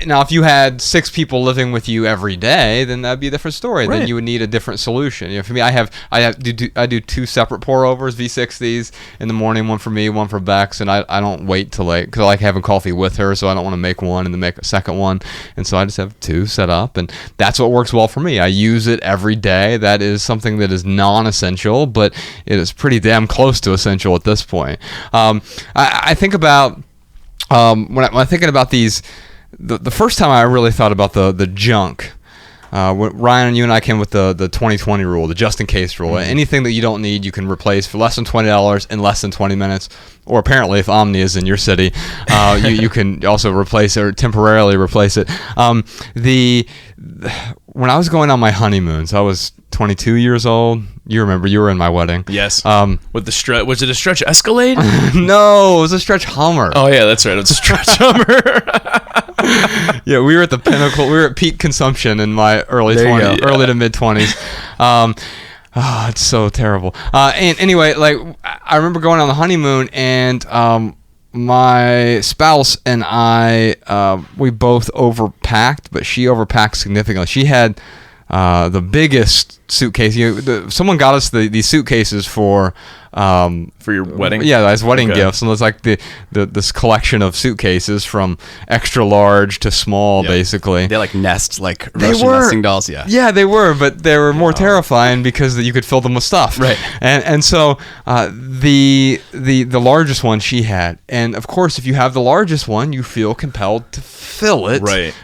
Speaker 2: Now, if you had 6 people living with you every day, then that'd be a different story. Right. Then you would need a different solution. You know, for me, I do 2 separate pour overs, V60s in the morning, one for me, one for Bex, and I don't wait till because I like having coffee with her, so I don't want to make one and then make a second one, and so I just have 2 set up, and that's what works well for me. I use it every day. That is something that is non-essential, but it is pretty damn close to essential at this point. I think about when I'm thinking about these, the first time I really thought about the junk. When Ryan, you and I came with the 20/20 rule, the just-in-case rule. Mm-hmm. Anything that you don't need, you can replace for less than $20 in less than 20 minutes. Or apparently, if Omni is in your city, you can also replace it or temporarily replace it. When I was going on my honeymoon, so I was 22 years old. You remember, you were in my wedding.
Speaker 3: Yes. With the stretch, was it a stretch Escalade?
Speaker 2: No, it was a stretch Hummer.
Speaker 3: Oh yeah, that's right. It was a stretch Hummer.
Speaker 2: Yeah, we were at the pinnacle. We were at peak consumption in my early to mid 20s. It's so terrible. And anyway, like I remember going on the honeymoon, and my spouse and I, we both overpacked, but she overpacked significantly. She had the biggest suitcase. Someone got us these suitcases for
Speaker 3: your wedding.
Speaker 2: Yeah, as wedding gifts, and it's like this collection of suitcases from extra large to small, basically.
Speaker 4: They like nest, like Russian nesting dolls.
Speaker 2: Yeah, they were, but they were more terrifying because you could fill them with stuff.
Speaker 4: Right.
Speaker 2: And so the largest one she had, and of course, if you have the largest one, you feel compelled to fill it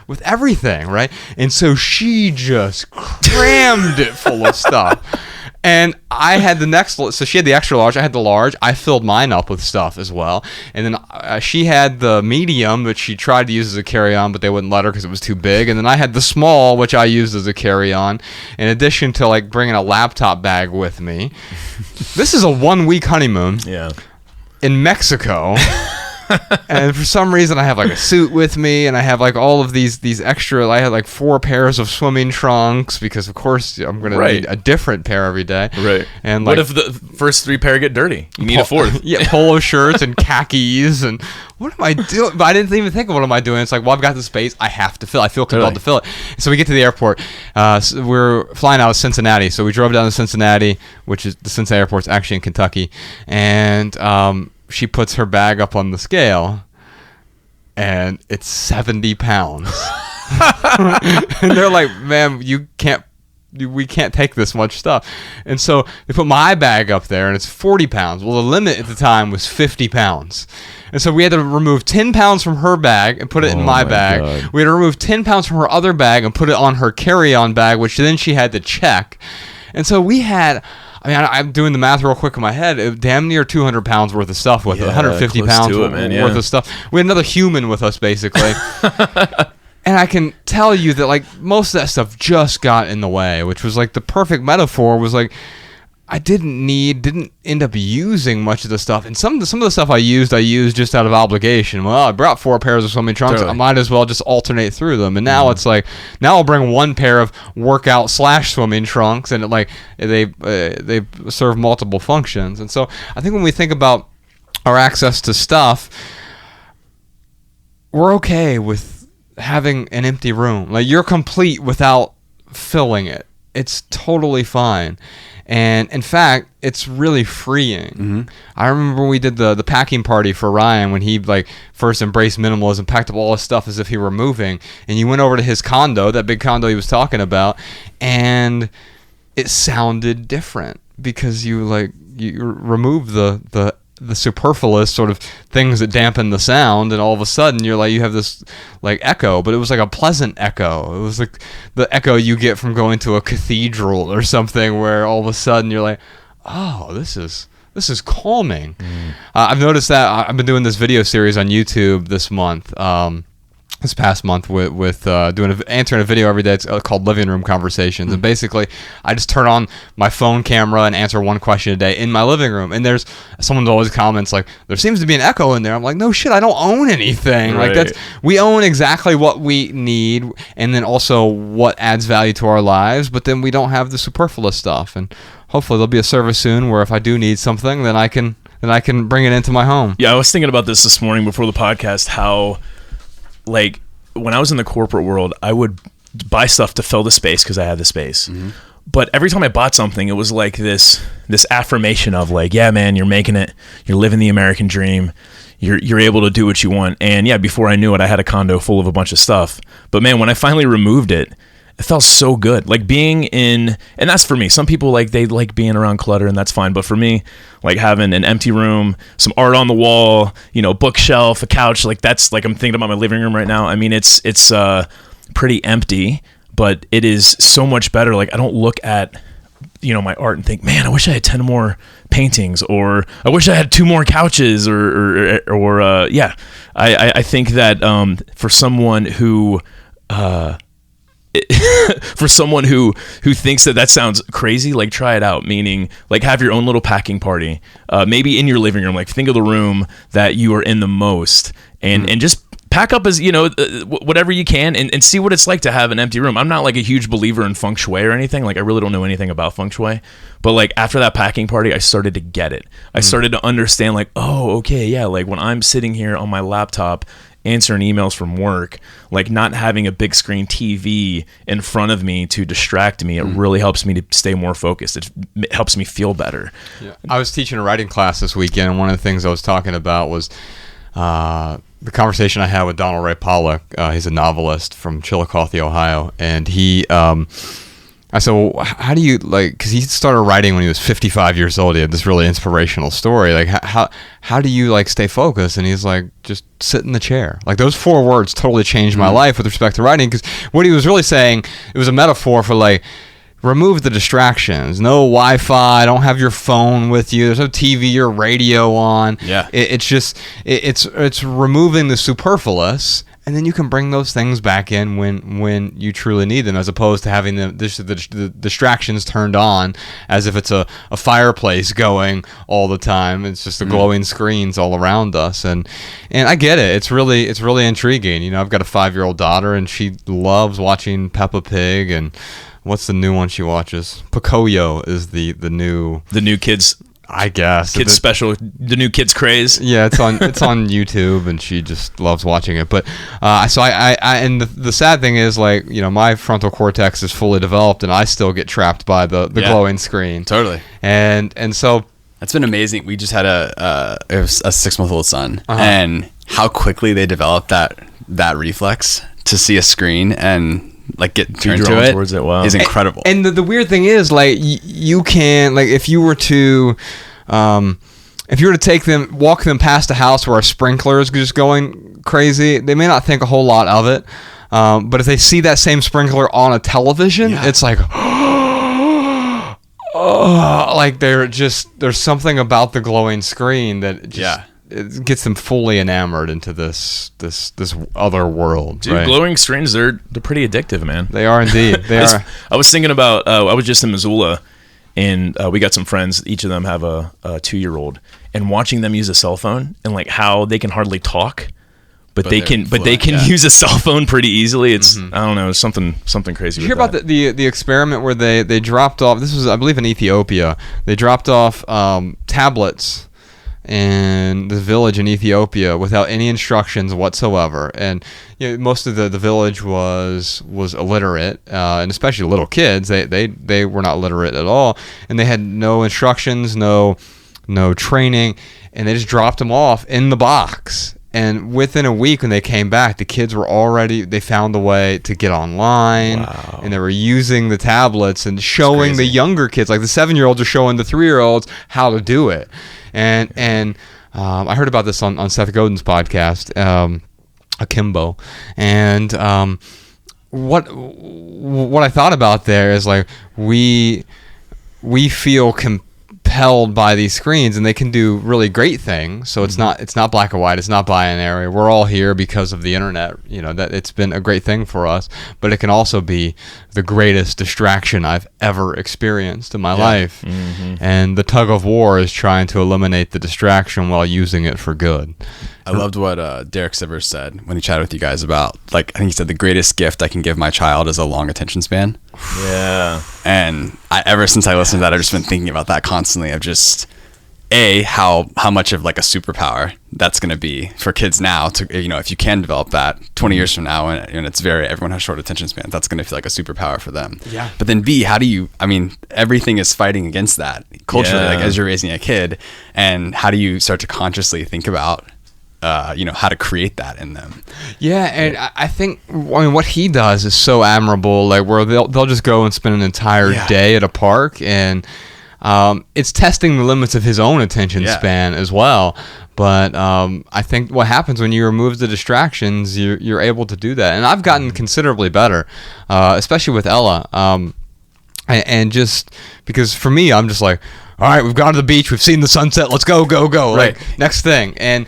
Speaker 2: with everything, right? And so she just crammed it full of stuff. And I had the next, so she had the extra large, I had the large, I filled mine up with stuff as well. And then she had the medium, which she tried to use as a carry-on, but they wouldn't let her because it was too big. And then I had the small, which I used as a carry-on, in addition to like bringing a laptop bag with me. This is a 1-week honeymoon in Mexico. And for some reason I have like a suit with me, and I have like all of these extra. I had like 4 pairs of swimming trunks because of course I'm gonna need a different pair every day.
Speaker 3: Right.
Speaker 2: And
Speaker 3: what if the first 3 pair get dirty? You need a 4th.
Speaker 2: Yeah, polo shirts and khakis, and what am I doing? But I didn't even think of what am I doing. It's like, well, I've got the space. I have to fill. I feel compelled to fill it. So we get to the airport. So we're flying out of Cincinnati. So we drove down to Cincinnati, which is the Cincinnati airport's actually in Kentucky, and she puts her bag up on the scale, and it's 70 pounds. And they're like, ma'am, we can't take this much stuff. And so they put my bag up there, and it's 40 pounds. Well, the limit at the time was 50 pounds. And so we had to remove 10 pounds from her bag and put it in my bag. God. We had to remove 10 pounds from her other bag and put it on her carry-on bag, which then she had to check. And so we had... I mean, I'm doing the math real quick in my head. Damn near 200 pounds worth of stuff with it. 150 pounds worth of stuff. We had another human with us, basically. And I can tell you that, like, most of that stuff just got in the way, which was, like, the perfect metaphor was, like, I didn't end up using much of the stuff. And some of the stuff I used just out of obligation. Well, I brought 4 pairs of swimming trunks. I might as well just alternate through them. And now it's like, now I'll bring 1 pair of workout / swimming trunks, and they serve multiple functions. And so I think when we think about our access to stuff, we're okay with having an empty room. Like, you're complete without filling it. It's totally fine. And in fact, it's really freeing. Mm-hmm. I remember when we did the packing party for Ryan, when he like first embraced minimalism, packed up all his stuff as if he were moving, and you went over to his condo, that big condo he was talking about, and it sounded different because you remove the superfluous sort of things that dampen the sound, and all of a sudden you have this like echo, but it was like a pleasant echo. It was like the echo you get from going to a cathedral or something, where all of a sudden you're like, oh, this is calming. I've noticed that I've been doing this video series on YouTube this month, this past month with answering a video every day. It's called Living Room Conversations, and basically I just turn on my phone camera and answer one question a day in my living room. And there's someone always comments like, there seems to be an echo in there. I'm like, no shit, I don't own anything.
Speaker 3: Right.
Speaker 2: Like we own exactly what we need, and then also what adds value to our lives, but then we don't have the superfluous stuff. And hopefully there'll be a service soon where if I do need something, then I can bring it into my home.
Speaker 3: Yeah, I was thinking about this morning before the podcast, how like when I was in the corporate world, I would buy stuff to fill the space because I had the space. Mm-hmm. But every time I bought something, it was like this affirmation of like, yeah, man, you're making it. You're living the American dream. You're able to do what you want. And yeah, before I knew it, I had a condo full of a bunch of stuff. But man, when I finally removed it, it felt so good. Like being in, and that's for me. Some people like, they like being around clutter, and that's fine. But for me, like having an empty room, some art on the wall, bookshelf, a couch, like that's like, I'm thinking about my living room right now. I mean, it's pretty empty, but it is so much better. Like I don't look at, my art and think, man, I wish I had 10 more paintings, or I wish I had 2 more couches, or yeah. I think that for someone who, for someone who thinks that sounds crazy, like try it out, meaning like have your own little packing party, maybe in your living room. Like think of the room that you are in the most, and just pack up as whatever you can, and see what it's like to have an empty room. I'm not like a huge believer in feng shui or anything. Like I really don't know anything about feng shui, but like after that packing party, I started to get it. I started to understand like, oh, okay, yeah, like when I'm sitting here on my laptop answering emails from work, like not having a big screen TV in front of me to distract me, it really helps me to stay more focused. It helps me feel better.
Speaker 2: Yeah. I was teaching a writing class this weekend, and one of the things I was talking about was the conversation I had with Donald Ray Pollock. He's a novelist from Chillicothe, Ohio, and I said, well, how do you, like, because he started writing when he was 55 years old. He had this really inspirational story. Like, how do you, like, stay focused? And he's like, just sit in the chair. Like, those 4 words totally changed my life with respect to writing, because what he was really saying, it was a metaphor for, like, remove the distractions. No Wi-Fi. Don't have your phone with you. There's no TV or radio on.
Speaker 4: Yeah.
Speaker 2: It's removing the superfluous, and then you can bring those things back in when you truly need them, as opposed to having the distractions turned on as if it's a fireplace going all the time. It's just the glowing screens all around us, and I get it. It's really intriguing. I've got a 5-year-old daughter, and she loves watching Peppa Pig, and what's the new one she watches? Pocoyo is the new
Speaker 3: kids,
Speaker 2: I guess,
Speaker 3: kids special, the new kids craze.
Speaker 2: Yeah, it's on YouTube, and she just loves watching it. But so I and the sad thing is, like, my frontal cortex is fully developed, and I still get trapped by the glowing screen.
Speaker 4: Totally.
Speaker 2: And so
Speaker 4: that's been amazing. We just had a 6-month-old son, and how quickly they develop that reflex to see a screen and like get turned to it
Speaker 3: towards it. Wow.
Speaker 4: Is incredible.
Speaker 2: And the weird thing is, like, you can, like, if you were to walk them past a house where a sprinkler is just going crazy, they may not think a whole lot of it. But if they see that same sprinkler on a television, it's like, like there's something about the glowing screen that just, it gets them fully enamored into this other world.
Speaker 3: Dude,
Speaker 2: right?
Speaker 3: Glowing screens, they're pretty addictive, man.
Speaker 2: They are indeed. They are.
Speaker 3: I was thinking about, I was just in Missoula, and we got some friends. Each of them have a 2-year-old, and watching them use a cell phone, and like how they can hardly talk, but they can use a cell phone pretty easily. It's I don't know, something crazy.
Speaker 2: Did you hear about the experiment where they dropped off? This was, I believe, in Ethiopia. They dropped off tablets in the village in Ethiopia without any instructions whatsoever, and most of the village was illiterate, and especially little kids. They were not literate at all, and they had no instructions, no training, and they just dropped them off in the box. And within a week, when they came back, the kids were they found a way to get online. Wow. And they were using the tablets and showing the younger kids, like the 7-year-olds are showing the 3-year-olds how to do it. And I heard about this on Seth Godin's podcast, Akimbo. And what I thought about there is, like, we feel compelled compelled by these screens, and they can do really great things. So it's not black and white. It's not binary. We're all here because of the internet. That it's been a great thing for us, but it can also be the greatest distraction I've ever experienced in my life. And the tug of war is trying to eliminate the distraction while using it for good.
Speaker 4: I loved what Derek Sivers said when he chatted with you guys about, I think he said the greatest gift I can give my child is a long attention span.
Speaker 3: Yeah.
Speaker 4: And ever since I listened to that, I've just been thinking about that constantly, of just how much of like a superpower that's going to be for kids now to, if you can develop that 20 years from now, and it's everyone has short attention spans, that's going to feel like a superpower for them.
Speaker 2: Yeah.
Speaker 4: But then B, everything is fighting against that culturally, like as you're raising a kid, and how do you start to consciously think about how to create that in them?
Speaker 2: Yeah, and I think what he does is so admirable. Like where they'll just go and spend an entire day at a park, and it's testing the limits of his own attention span as well. But I think what happens when you remove the distractions, you're able to do that. And I've gotten considerably better, especially with Ella. And just because for me, I'm just like, all right, we've gone to the beach, we've seen the sunset, let's go.
Speaker 4: Right.
Speaker 2: Like, next thing. And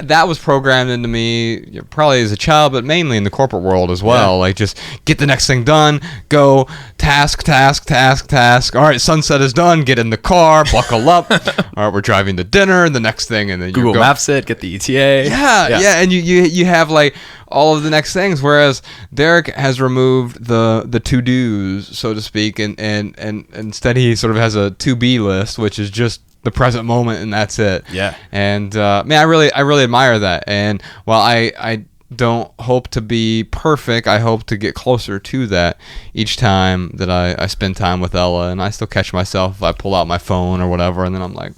Speaker 2: that was programmed into me probably as a child, but mainly in the corporate world as well. Like, just get the next thing done, go, task. All right, sunset is done, get in the car, buckle up. All right, we're driving to dinner, and the next thing, and then
Speaker 4: Google Maps it, get the ETA.
Speaker 2: Yeah, and you have like all of the next things, whereas Derek has removed the to-dos, so to speak, and instead he sort of has a to-be list, which is just the present moment, and that's it.
Speaker 4: Yeah.
Speaker 2: And man, I really admire that. And while I don't hope to be perfect, I hope to get closer to that each time that I spend time with Ella. And I still catch myself if I pull out my phone or whatever, and then I'm like,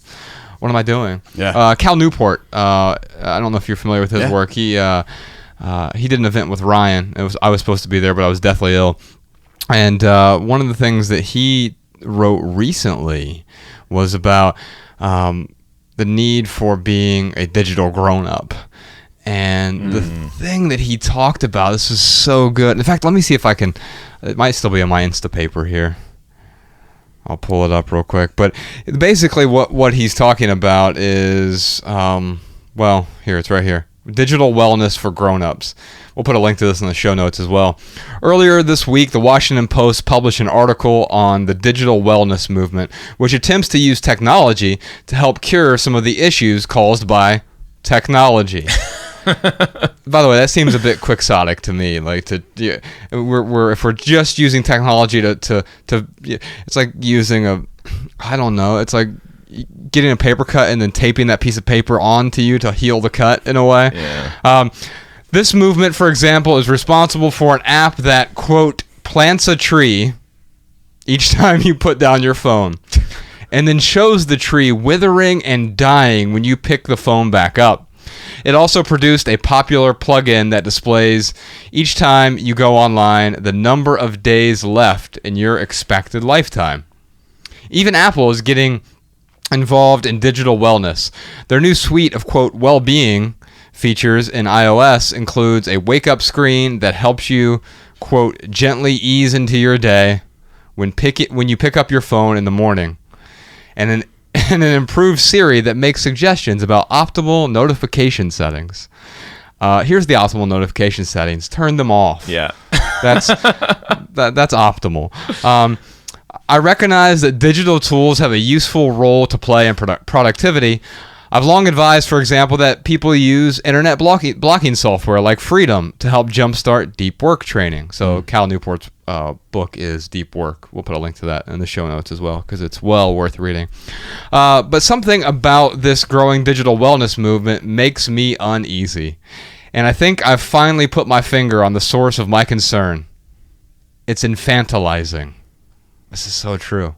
Speaker 2: what am I doing?
Speaker 4: Yeah.
Speaker 2: Cal Newport, I don't know if you're familiar with his work. He did an event with Ryan. I was supposed to be there, but I was deathly ill. And one of the things that he wrote recently was about the need for being a digital grown-up. And the thing that he talked about, this is so good. In fact, let me see if I can, it might still be on my Instapaper here. I'll pull it up real quick. But basically what he's talking about is, here, it's right here. Digital wellness for grown-ups. We'll put a link to this in the show notes as well. Earlier this week, the Washington Post published an article on the digital wellness movement, which attempts to use technology to help cure some of the issues caused by technology. By the way, that seems a bit quixotic to me. Like if we're just using technology to it's like using it's like getting a paper cut and then taping that piece of paper onto you to heal the cut in a way.
Speaker 3: Yeah.
Speaker 2: This movement, for example, is responsible for an app that, quote, plants a tree each time you put down your phone, and then shows the tree withering and dying when you pick the phone back up. It also produced a popular plugin that displays each time you go online the number of days left in your expected lifetime. Even Apple is getting involved in digital wellness. Their new suite of, quote, well-being features in iOS includes a wake-up screen that helps you, quote, gently ease into your day when you pick up your phone in the morning, and an improved Siri that makes suggestions about optimal notification settings. Here's the optimal notification settings. Turn them off.
Speaker 3: Yeah.
Speaker 2: That's optimal. I recognize that digital tools have a useful role to play in productivity. I've long advised, for example, that people use internet blocking software like Freedom to help jumpstart deep work training. So Cal Newport's book is Deep Work. We'll put a link to that in the show notes as well, because it's well worth reading. But something about this growing digital wellness movement makes me uneasy. And I think I've finally put my finger on the source of my concern. It's infantilizing. This is so true.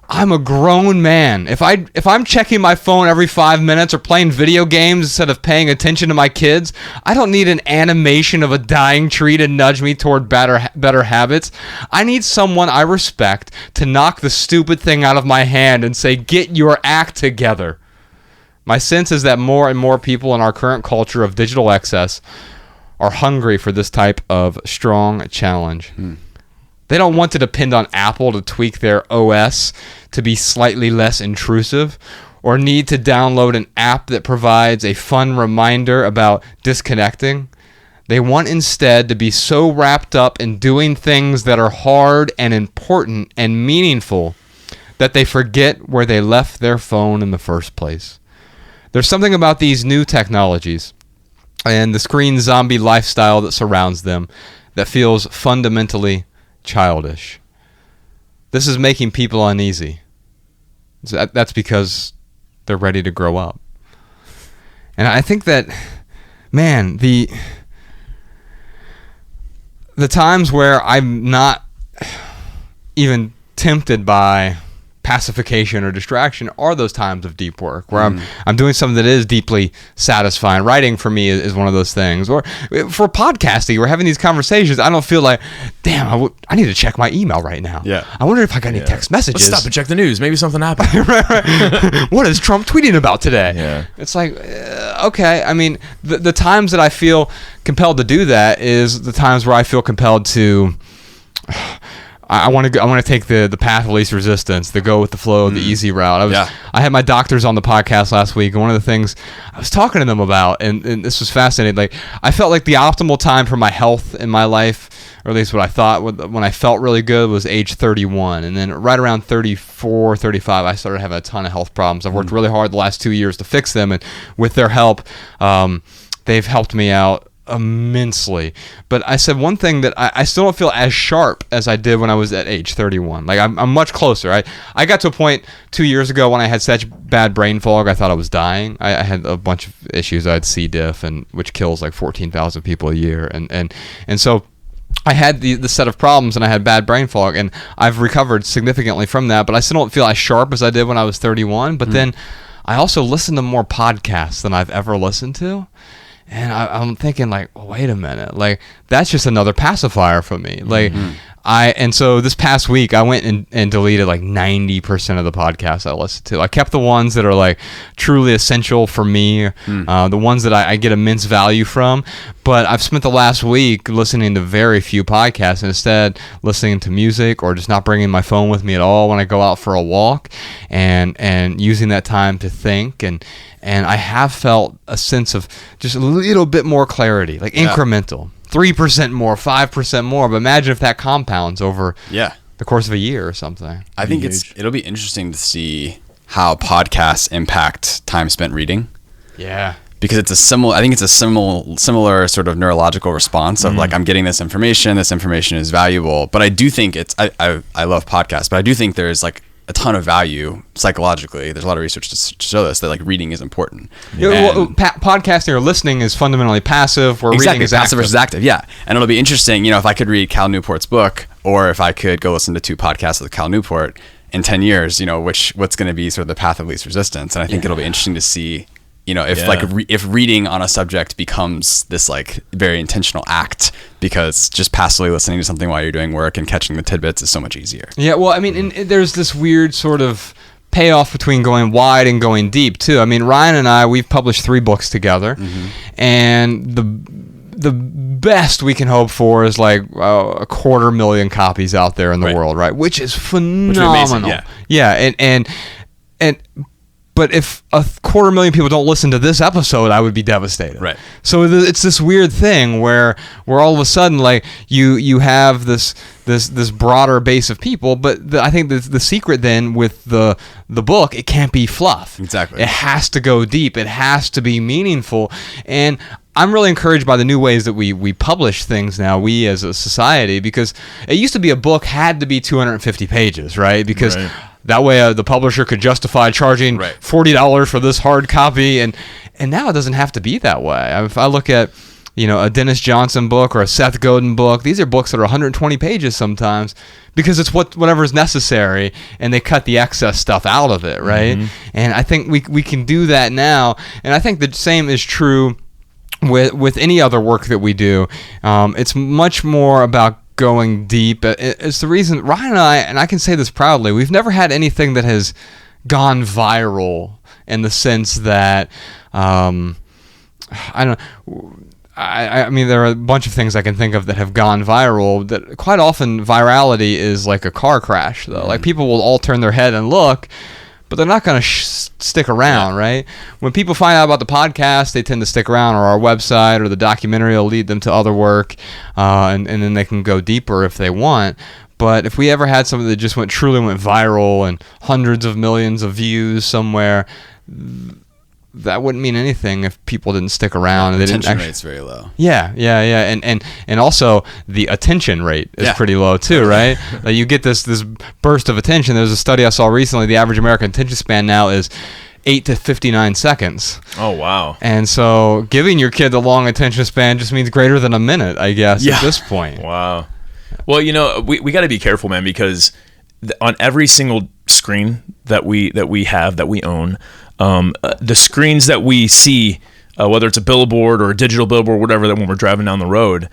Speaker 2: I'm a grown man. If I'm checking my phone every 5 minutes or playing video games instead of paying attention to my kids, I don't need an animation of a dying tree to nudge me toward better habits. I need someone I respect to knock the stupid thing out of my hand and say, "Get your act together." My sense is that more and more people in our current culture of digital excess are hungry for this type of strong challenge. They don't want to depend on Apple to tweak their OS to be slightly less intrusive, or need to download an app that provides a fun reminder about disconnecting. They want instead to be so wrapped up in doing things that are hard and important and meaningful that they forget where they left their phone in the first place. There's something about these new technologies and the screen zombie lifestyle that surrounds them that feels fundamentally childish. This is making people uneasy. That's because they're ready to grow up. And I think that, man, the times where I'm not even tempted by pacification or distraction are those times of deep work where I'm doing something that is deeply satisfying. Writing for me is one of those things. Or for podcasting, we're having these conversations. I don't feel like, damn, I need to check my email right now.
Speaker 4: Yeah.
Speaker 2: I wonder if I got any text messages.
Speaker 3: Let's stop and check the news. Maybe something happened.
Speaker 2: right. What is Trump tweeting about today?
Speaker 3: Yeah.
Speaker 2: It's like, okay. I mean, the times that I feel compelled to do that is the times where I feel compelled to... I want to take the path of least resistance, the go with the flow, the easy route. I had my doctors on the podcast last week, and one of the things I was talking to them about, and this was fascinating. Like, I felt like the optimal time for my health in my life, or at least what I thought when I felt really good, was age 31. And then right around 34, 35, I started having a ton of health problems. I've worked really hard the last 2 years to fix them, and with their help, they've helped me out immensely. But I said one thing that I still don't feel as sharp as I did when I was at age 31. Like, I'm much closer. I got to a point 2 years ago when I had such bad brain fog I thought I was dying. I had a bunch of issues. I had C. diff, which kills like 14,000 people a year, and so I had the set of problems, and I had bad brain fog, and I've recovered significantly from that, but I still don't feel as sharp as I did when I was 31. But then I also listen to more podcasts than I've ever listened to. And I'm thinking, like, well, wait a minute, like, that's just another pacifier for me. Like, and so this past week I went and deleted like 90% of the podcasts I listened to. I kept the ones that are like truly essential for me, the ones that I get immense value from. But I've spent the last week listening to very few podcasts, and instead listening to music, or just not bringing my phone with me at all when I go out for a walk, and using that time to think. And I have felt a sense of just a little bit more clarity, like incremental. 3% more, 5% more. But imagine if that compounds over the course of a year or something.
Speaker 4: I think it'll be interesting to see how podcasts impact time spent reading.
Speaker 2: Yeah.
Speaker 4: Because it's a similar sort of neurological response of like, I'm getting this information is valuable. But I do think I love podcasts, but I do think there's like a ton of value psychologically. There's a lot of research to show this, that like reading is important.
Speaker 2: Podcasting or listening is fundamentally passive, where reading is
Speaker 4: passive
Speaker 2: active.
Speaker 4: Versus active. Yeah. And it'll be interesting, if I could read Cal Newport's book, or if I could go listen to 2 podcasts with Cal Newport in 10 years, what's going to be sort of the path of least resistance. And I think it'll be interesting to see, if reading on a subject becomes this like very intentional act, because just passively listening to something while you're doing work and catching the tidbits is so much easier. Yeah,
Speaker 2: well, I mean, there's this weird sort of payoff between going wide and going deep too. I mean, Ryan and I, we've published 3 books together, and the best we can hope for is like 250,000 copies out there in the world, right? Which is phenomenal.
Speaker 4: Which is amazing,
Speaker 2: and but if 250,000 people don't listen to this episode, I would be devastated.
Speaker 4: Right.
Speaker 2: So it's this weird thing where all of a sudden, like, you have this broader base of people, but I think the secret then with the book, it can't be fluff.
Speaker 4: Exactly.
Speaker 2: It has to go deep. It has to be meaningful. And I'm really encouraged by the new ways that we publish things now, we as a society, because it used to be a book had to be 250 pages, right? Because that way the publisher could justify charging $40 for this hard copy, and now it doesn't have to be that way. If I look at a Dennis Johnson book or a Seth Godin book, these are books that are 120 pages sometimes, because it's whatever is necessary, and they cut the excess stuff out of it, right? And I think we can do that now, and I think the same is true with any other work that we do. It's much more about going deep. It's the reason Ryan and I can say this proudly, we've never had anything that has gone viral in the sense that I I mean, there are a bunch of things I can think of that have gone viral. That quite often virality is like a car crash, though. Like people will all turn their head and look, but they're not going to stick around, right? When people find out about the podcast, they tend to stick around, or our website, or the documentary will lead them to other work, and then they can go deeper if they want. But if we ever had something that just truly went viral and hundreds of millions of views somewhere, that wouldn't mean anything if people didn't stick around. And they
Speaker 4: Retention rate's very low.
Speaker 2: Yeah. And also the attention rate is pretty low too, right? Like you get this burst of attention. There's a study I saw recently. The average American attention span now is 8 to 59 seconds.
Speaker 3: Oh, wow.
Speaker 2: And so giving your kid the long attention span just means greater than a minute, I guess, at this point.
Speaker 3: Wow. Well, we got to be careful, man, because on every single screen that we own, the screens that we see, whether it's a billboard or a digital billboard, whatever, that when we're driving down the road,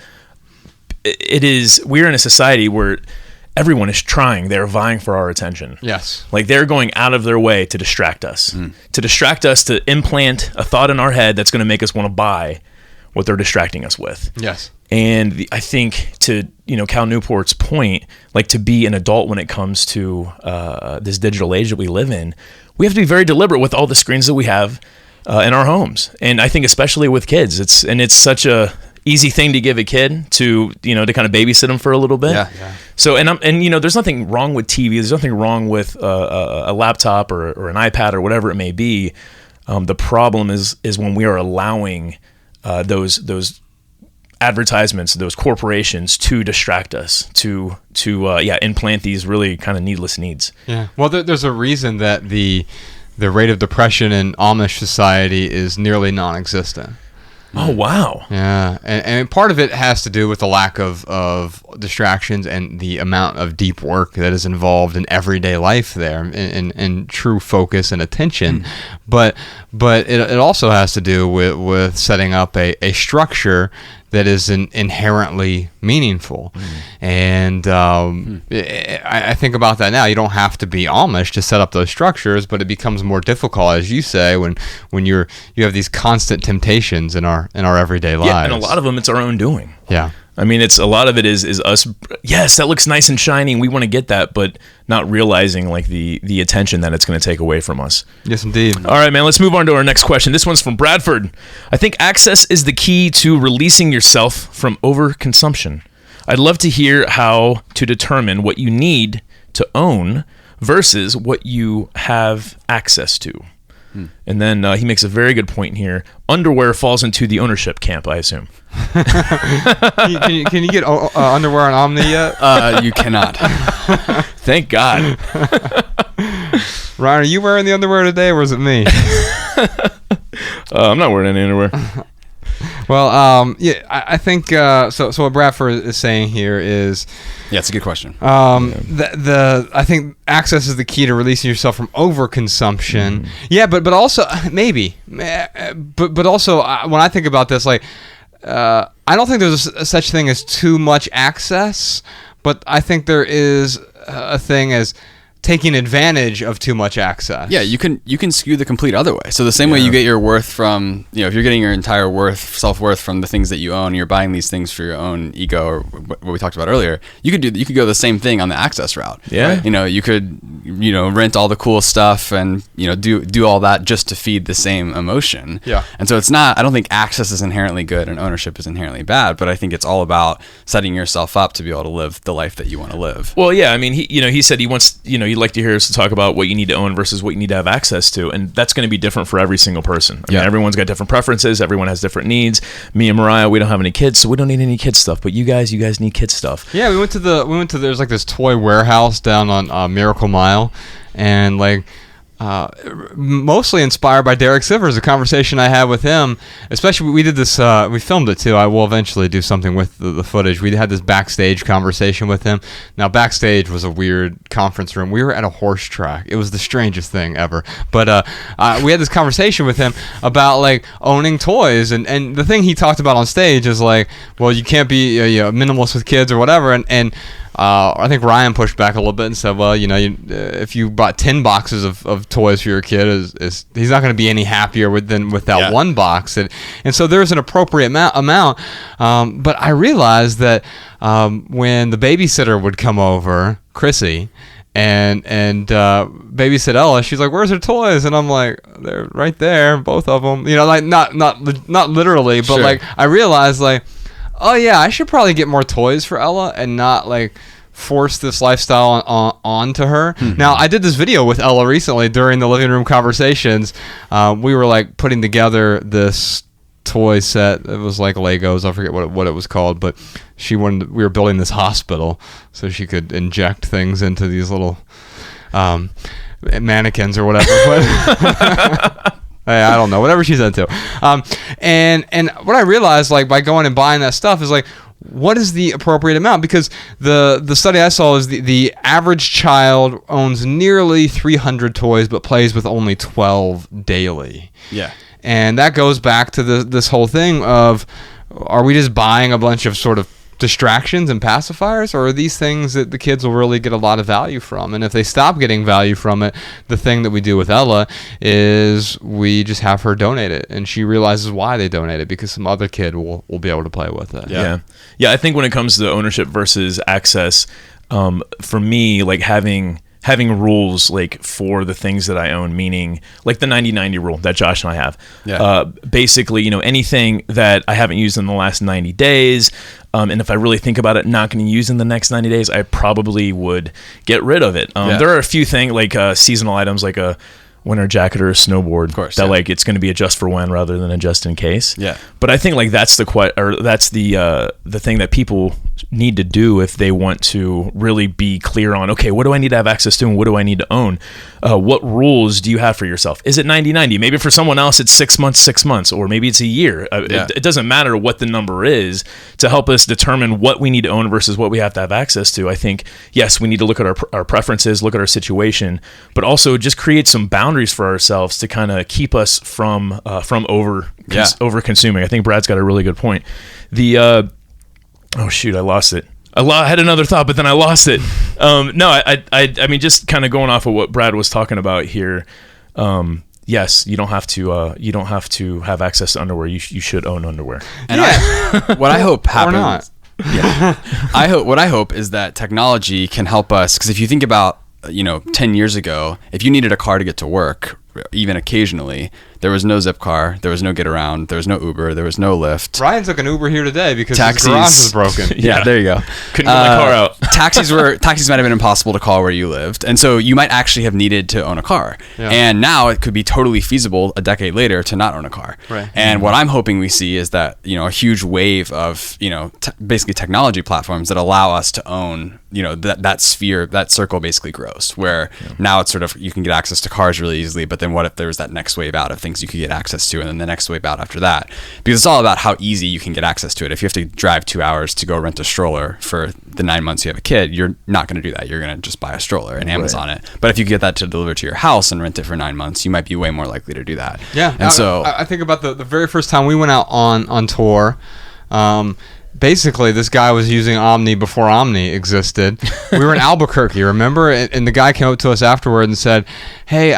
Speaker 3: we're in a society where everyone is trying, they're vying for our attention.
Speaker 2: Yes.
Speaker 3: Like they're going out of their way to distract us, to implant a thought in our head that's going to make us want to buy what they're distracting us with.
Speaker 2: Yes.
Speaker 3: And I think to, Cal Newport's point, like to be an adult when it comes to this digital age that we live in, we have to be very deliberate with all the screens that we have in our homes. And I think especially with kids, it's such a easy thing to give a kid to kind of babysit them for a little bit. Yeah. So, and there's nothing wrong with TV. There's nothing wrong with a laptop or an iPad or whatever it may be. The problem is when we are allowing those advertisements, those corporations to distract us, to implant these really kind of needless needs.
Speaker 2: Yeah. Well, there's a reason that the rate of depression in Amish society is nearly non-existent.
Speaker 3: Oh, wow.
Speaker 2: Yeah. And part of it has to do with the lack of distractions and the amount of deep work that is involved in everyday life there, and true focus and attention. But it also has to do with setting up a structure that is inherently meaningful. And I think about that now. You don't have to be Amish to set up those structures, but it becomes more difficult, as you say, when you have these constant temptations in our everyday lives.
Speaker 3: Yeah, and a lot of them, it's our own doing.
Speaker 2: Yeah.
Speaker 3: I mean, a lot of it is us. Yes, that looks nice and shiny, and we want to get that, but not realizing like the attention that it's going to take away from us.
Speaker 2: Yes, indeed.
Speaker 3: All right, man. Let's move on to our next question. This one's from Bradford. I think access is the key to releasing yourself from overconsumption. I'd love to hear how to determine what you need to own versus what you have access to. And then he makes a very good point here. Underwear falls into the ownership camp, I assume.
Speaker 2: Can you get underwear on Omni yet?
Speaker 4: You cannot.
Speaker 3: Thank God.
Speaker 2: Ryan, are you wearing the underwear today, or was it me?
Speaker 3: I'm not wearing any underwear.
Speaker 2: Well, I think so. What Bradford is saying here is,
Speaker 4: it's a good question.
Speaker 2: I think access is the key to releasing yourself from overconsumption. Yeah, but also maybe, but also when I think about this, like, I don't think there's a such thing as too much access, but I think there is a thing as taking advantage of too much access.
Speaker 4: Yeah, you can skew the complete other way. So the same way you get your worth from, if you're getting your entire self-worth from the things that you own, you're buying these things for your own ego, or what we talked about earlier, you could go the same thing on the access route.
Speaker 3: Yeah.
Speaker 4: Right? You could, rent all the cool stuff and, do all that just to feed the same emotion.
Speaker 2: Yeah.
Speaker 4: And so I don't think access is inherently good and ownership is inherently bad, but I think it's all about setting yourself up to be able to live the life that you want to live.
Speaker 3: Well, yeah, I mean, he said he wants, you'd like to hear us to talk about what you need to own versus what you need to have access to, and that's going to be different for every single person. I mean, everyone's got different preferences, everyone has different needs. Me and Mariah, we don't have any kids, so we don't need any kids stuff, but you guys need kids stuff.
Speaker 2: Yeah, we went to there's like this toy warehouse down on Miracle Mile, and like mostly inspired by Derek Sivers, a conversation I had with him. Especially, we did this, we filmed it too. I will eventually do something with the footage. We had this backstage conversation with him. Now, backstage was a weird conference room. We were at a horse track. It was the strangest thing ever. But we had this conversation with him about like owning toys, and the thing he talked about on stage is like, well, you can't be a minimalist with kids or whatever, and I think Ryan pushed back a little bit and said, well, if you bought 10 boxes of toys for your kid, he's not going to be any happier with that one box. And so there's an appropriate amount. But I realized that when the babysitter would come over, Chrissy, and babysit Ella, she's like, where's her toys? And I'm like, they're right there, both of them. Like not literally, but sure. Like I realized like, oh yeah, I should probably get more toys for Ella and not like force this lifestyle onto her. Mm-hmm. Now, I did this video with Ella recently during the living room conversations. We were like putting together this toy set. It was like Legos. I forget what it was called, but we were building this hospital so she could inject things into these little mannequins or whatever. But I don't know, whatever she's into. And what I realized, like, by going and buying that stuff is like, what is the appropriate amount? Because the study I saw is the average child owns nearly 300 toys but plays with only 12 daily.
Speaker 4: Yeah.
Speaker 2: And that goes back to this whole thing of, are we just buying a bunch of sort of distractions and pacifiers, or are these things that the kids will really get a lot of value from? And if they stop getting value from it, the thing that we do with Ella is we just have her donate it, and she realizes why they donate it, because some other kid will be able to play with it.
Speaker 3: Yeah. I think when it comes to ownership versus access, for me, like having rules like for the things that I own, meaning like the 90-90 rule that Josh and I have. Yeah. Basically, anything that I haven't used in the last 90 days, and if I really think about it, not going to use in the next 90 days, I probably would get rid of it. There are a few things like seasonal items, like a winter jacket or a snowboard, of course, that like it's going to be a just for when rather than a just in case.
Speaker 4: Yeah.
Speaker 3: But I think like that's the thing that people need to do if they want to really be clear on, okay, what do I need to have access to and what do I need to own? What rules do you have for yourself? Is it 90-90? Maybe for someone else it's 6 months, or maybe it's a year. It doesn't matter what the number is to help us determine what we need to own versus what we have to have access to. I think, yes, we need to look at our preferences, look at our situation, but also just create some boundaries for ourselves to kind of keep us from over consuming. I think Brad's got a really good point. Oh shoot, I lost it. I had another thought, but then I lost it. I mean, just kind of going off of what Brad was talking about here. Yes, you don't have to have access to underwear. You should own underwear.
Speaker 4: And what I hope happens.
Speaker 2: Or not.
Speaker 4: Yeah. What I hope is that technology can help us, because if you think about 10 years ago, if you needed a car to get to work, even occasionally, there was no Zipcar, there was no Get Around, there was no Uber, there was no Lyft.
Speaker 2: Ryan took an Uber here today because his garage was broken.
Speaker 4: Yeah, there you go.
Speaker 3: Couldn't get my car out.
Speaker 4: Taxis might have been impossible to call where you lived, and so you might actually have needed to own a car. Yeah. And now it could be totally feasible a decade later to not own a car.
Speaker 2: Right.
Speaker 4: And what I'm hoping we see is that a huge wave of basically technology platforms that allow us to own that sphere, that circle basically grows, where now it's sort of, you can get access to cars really easily, but then what if there was that next wave out of things you could get access to, and then the next wave out after that? Because it's all about how easy you can get access to it. If you have to drive 2 hours to go rent a stroller for the 9 months you have a kid, you're not going to do that. You're going to just buy a stroller and Amazon it. But if you get that to deliver to your house and rent it for 9 months, you might be way more likely to do that.
Speaker 2: Yeah.
Speaker 4: And so
Speaker 2: I think about the very first time we went out on tour. Basically, this guy was using Omni before Omni existed. We were in Albuquerque, remember? And the guy came up to us afterward and said, hey,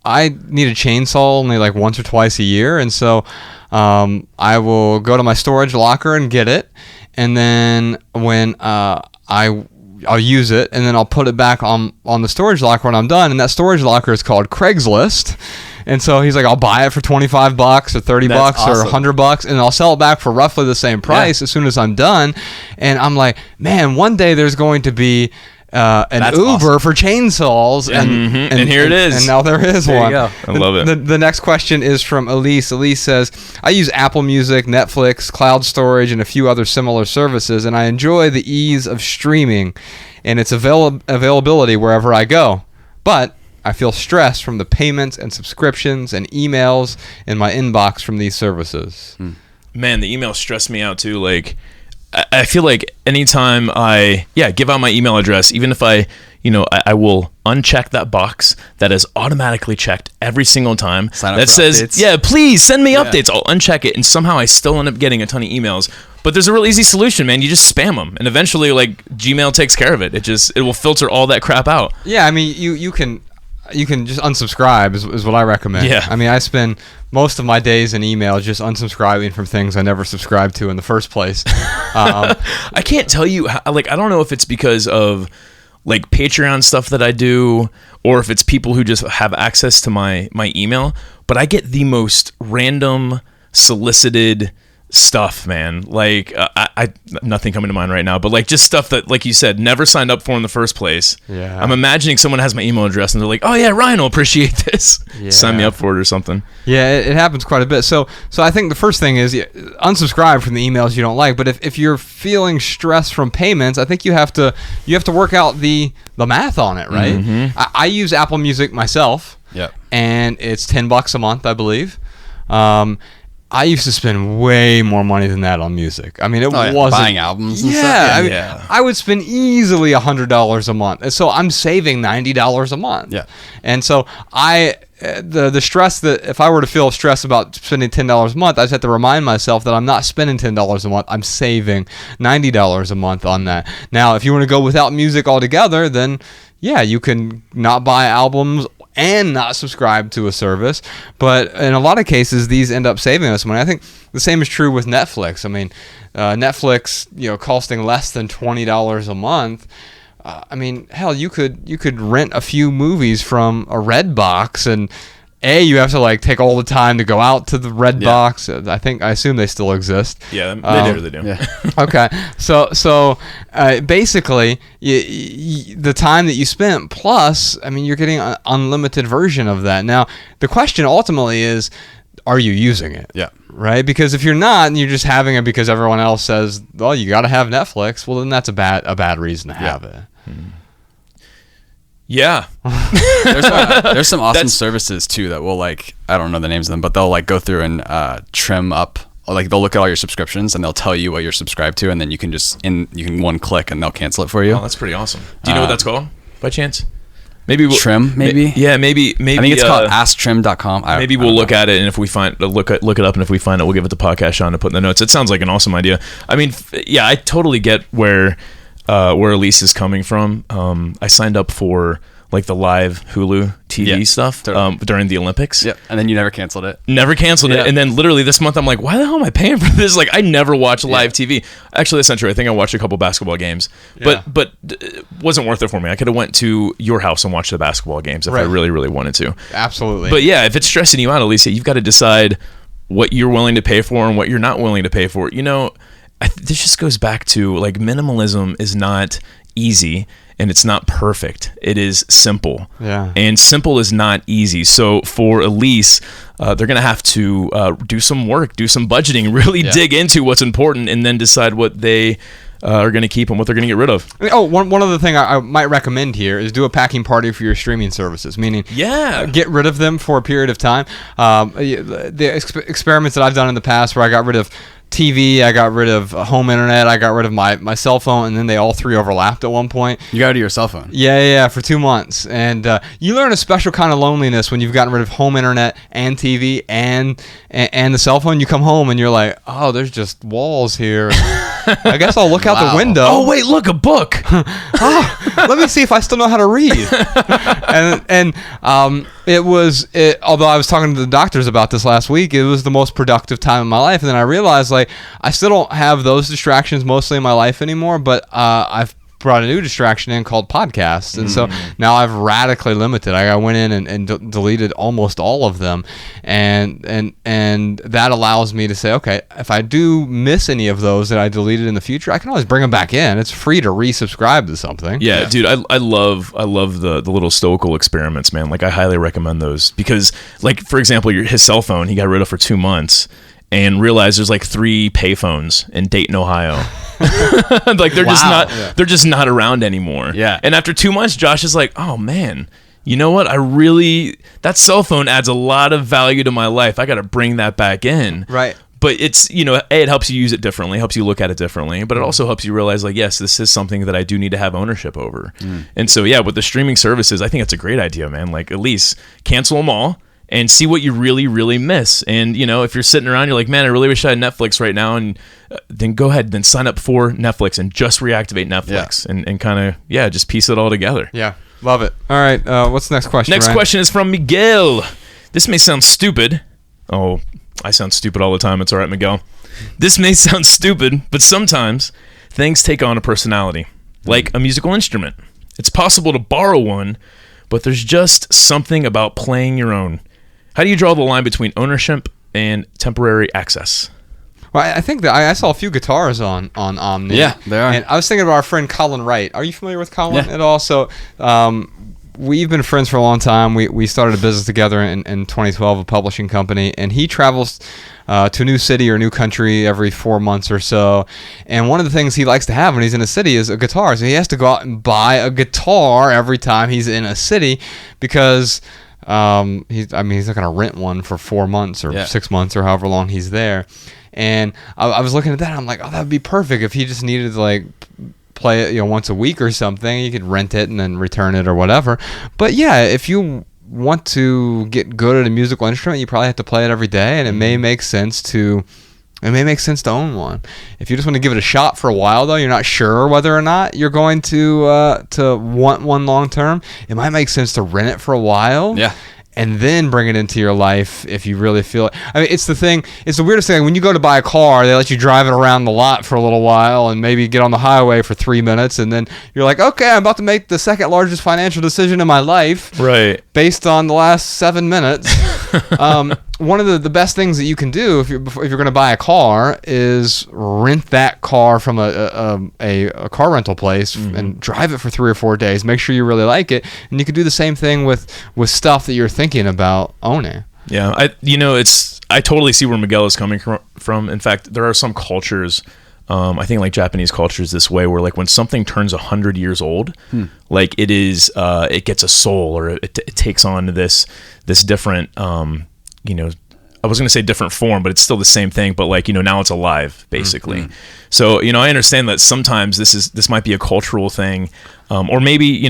Speaker 2: I need a chainsaw only like once or twice a year, and so I will go to my storage locker and get it, and then when I'll use it, and then I'll put it back on the storage locker when I'm done, and that storage locker is called Craigslist. And so he's like, I'll buy it for $25 or $30 or $100, and I'll sell it back for roughly the same price as soon as I'm done. And I'm like, man, one day there's going to be an Uber for chainsaws,
Speaker 3: and here it is.
Speaker 2: And now there is one.
Speaker 4: You go.
Speaker 3: I love it.
Speaker 2: The next question is from Elise. Elise says, I use Apple Music, Netflix, cloud storage, and a few other similar services, and I enjoy the ease of streaming and its availability wherever I go. But I feel stressed from the payments and subscriptions and emails in my inbox from these services.
Speaker 3: Man, the emails stress me out too. Like, I feel like anytime I give out my email address, even if I will uncheck that box that is automatically checked every single time
Speaker 4: Sign up
Speaker 3: that
Speaker 4: for
Speaker 3: says,
Speaker 4: updates.
Speaker 3: please send me updates. I'll uncheck it, and somehow I still end up getting a ton of emails. But there's a real easy solution, man. You just spam them, and eventually, like, Gmail takes care of it. It will filter all that crap out.
Speaker 2: Yeah, I mean, you can just unsubscribe is what I recommend.
Speaker 3: Yeah.
Speaker 2: I mean, I spend most of my days in email just unsubscribing from things I never subscribed to in the first place.
Speaker 3: I can't tell you how, like, I don't know if it's because of like Patreon stuff that I do, or if it's people who just have access to my email, but I get the most random solicited stuff, man. Like I nothing coming to mind right now, but like just stuff that, like you said, never signed up for in the first place.
Speaker 2: Yeah.
Speaker 3: I'm imagining someone has my email address and they're like, oh yeah, Ryan will appreciate this.
Speaker 2: Yeah.
Speaker 3: Sign me up for it or something.
Speaker 2: Yeah, it happens quite a bit. So I think the first thing is unsubscribe from the emails you don't like. But if you're feeling stress from payments, I think you have to work out the math on it, right?
Speaker 3: Mm-hmm.
Speaker 2: I use Apple Music myself.
Speaker 4: Yep.
Speaker 2: And it's $10 a month, I believe. I used to spend way more money than that on music. I mean, it wasn't
Speaker 4: buying albums and stuff.
Speaker 2: I mean, I would spend easily $100 a month, and so I'm saving $90 a month.
Speaker 4: Yeah,
Speaker 2: and so the stress that if I were to feel stressed about spending $10 a month, I just have to remind myself that I'm not spending $10 a month. I'm saving $90 a month on that. Now, if you want to go without music altogether, then yeah, you can not buy albums and not subscribe to a service, but in a lot of cases these end up saving us money. I think the same is true with Netflix. I mean, Netflix, costing less than $20 a month. I mean, hell, you could rent a few movies from a Redbox, and you have to like take all the time to go out to the Redbox. I assume they still exist.
Speaker 3: Yeah, they do.
Speaker 4: Yeah.
Speaker 2: Okay, so basically, the time that you spent plus, I mean, you're getting an unlimited version of that. Now, the question ultimately is, are you using it?
Speaker 4: Yeah.
Speaker 2: Right? Because if you're not, and you're just having it because everyone else says, well, you got to have Netflix, well, then that's a bad reason to have it.
Speaker 3: Yeah.
Speaker 4: There's some awesome services too that will, like, I don't know the names of them, but they'll like go through and trim up, or like they'll look at all your subscriptions and they'll tell you what you're subscribed to, and then you can one click and they'll cancel it for you.
Speaker 3: Oh, that's pretty awesome. Do you know what that's called by chance? Maybe
Speaker 4: Trim, maybe.
Speaker 3: Yeah, maybe.
Speaker 4: I think it's called asktrim.com.
Speaker 3: Maybe we'll look at it, and if we find look it up, and if we find it, we'll give it to Podcast Sean to put in the notes. It sounds like an awesome idea. I mean, yeah, I totally get where Elise is coming from. I signed up for like the live Hulu TV stuff during the Olympics.
Speaker 4: Yeah, and then you never canceled it.
Speaker 3: Never canceled it, and then literally this month I'm like, why the hell am I paying for this? Like, I never watch live TV. Actually, that's not true. I think I watched a couple basketball games, but it wasn't worth it for me. I could have went to your house and watched the basketball games if I really, really wanted to.
Speaker 2: Absolutely.
Speaker 3: But yeah, if it's stressing you out, Elisa, you've got to decide what you're willing to pay for and what you're not willing to pay for. This just goes back to, like, minimalism is not easy. And it's not perfect. It is simple. Yeah. And simple is not easy. So for Elise, they're going to have to do some work, do some budgeting, really dig into what's important, and then decide what they are going to keep and what they're going to get rid of.
Speaker 2: Oh, one other thing I might recommend here is do a packing party for your streaming services, meaning get rid of them for a period of time. The experiments that I've done in the past where I got rid of TV, I got rid of home internet, I got rid of my cell phone, and then they all three overlapped at one point.
Speaker 4: You got rid of your cell phone?
Speaker 2: Yeah, for 2 months. And you learn a special kind of loneliness when you've gotten rid of home internet and TV and the cell phone. You come home and you're like, oh, there's just walls here. I guess I'll look out the window.
Speaker 3: Oh, wait, look, a book.
Speaker 2: Let me see if I still know how to read. and although I was talking to the doctors about this last week, it was the most productive time of my life. And then I realized, like, I still don't have those distractions mostly in my life anymore, but I've brought a new distraction in called podcasts, and so now I've radically limited. I went in and deleted almost all of them, and that allows me to say, okay, if I do miss any of those that I deleted in the future, I can always bring them back in. It's free to resubscribe to something.
Speaker 3: Yeah. Dude, I love the little stoical experiments, man. Like, I highly recommend those because, like, for example, his cell phone he got rid of for 2 months. And realized there's like 3 payphones in Dayton, Ohio. Like, they're just not around anymore.
Speaker 4: Yeah.
Speaker 3: And after 2 months, Josh is like, oh man, you know what? That cell phone adds a lot of value to my life. I got to bring that back in.
Speaker 2: Right.
Speaker 3: But it's, it helps you use it differently, helps you look at it differently, but it also helps you realize, like, yes, this is something that I do need to have ownership over. And so, yeah, with the streaming services, I think it's a great idea, man. Like, at least cancel them all. and see what you really, really miss. And, you know, if you're sitting around, you're like, man, I really wish I had Netflix right now. And then go ahead, then sign up for Netflix and just reactivate Netflix and kind of, just piece it all together.
Speaker 2: Yeah. Love it. All right. What's the next question?
Speaker 3: Next
Speaker 2: Ryan?
Speaker 3: question is from Miguel. This may sound stupid. Oh, I sound stupid all the time. It's all right, Miguel. This may sound stupid, but sometimes things take on a personality, like a musical instrument. It's possible to borrow one, but there's just something about playing your own. How do you draw the line between ownership and temporary access?
Speaker 2: Well, I think that I saw a few guitars on Omni.
Speaker 4: Yeah, they are.
Speaker 2: And I was thinking about our friend Colin Wright. Are you familiar with Colin
Speaker 4: Yeah.
Speaker 2: at all? So we've been friends for a long time. We started a business together in 2012, a publishing company, and he travels to a new city or a new country every 4 months or so. And one of the things he likes to have when he's in a city is a guitar. So he has to go out and buy a guitar every time he's in a city because he's not going to rent one for 4 months or 6 months or however long he's there. And I was looking at that, and I'm like, oh, that would be perfect if he just needed to like play it, once a week or something. You could rent it and then return it or whatever. But yeah, if you want to get good at a musical instrument, you probably have to play it every day, and it may make sense to own one. If you just want to give it a shot for a while, though, you're not sure whether or not you're going to want one long term, it might make sense to rent it for a while.
Speaker 4: Yeah.
Speaker 2: And then bring it into your life if you really feel it. I mean, it's the weirdest thing. When you go to buy a car, they let you drive it around the lot for a little while and maybe get on the highway for 3 minutes. And then you're like, okay, I'm about to make the second largest financial decision in my life.
Speaker 3: Right.
Speaker 2: Based on the last 7 minutes. One of the best things that you can do if you're going to buy a car is rent that car from a car rental place and drive it for 3 or 4 days. Make sure you really like it, and you can do the same thing with stuff that you're thinking about owning.
Speaker 3: Yeah, I totally see where Miguel is coming from. In fact, there are some cultures. I think like Japanese culture is this way, where like when something turns 100 years old, like it gets a soul, or it takes on this different, I was going to say different form, but it's still the same thing. But like, now it's alive, basically. Mm-hmm. So, I understand that sometimes this might be a cultural thing, or maybe,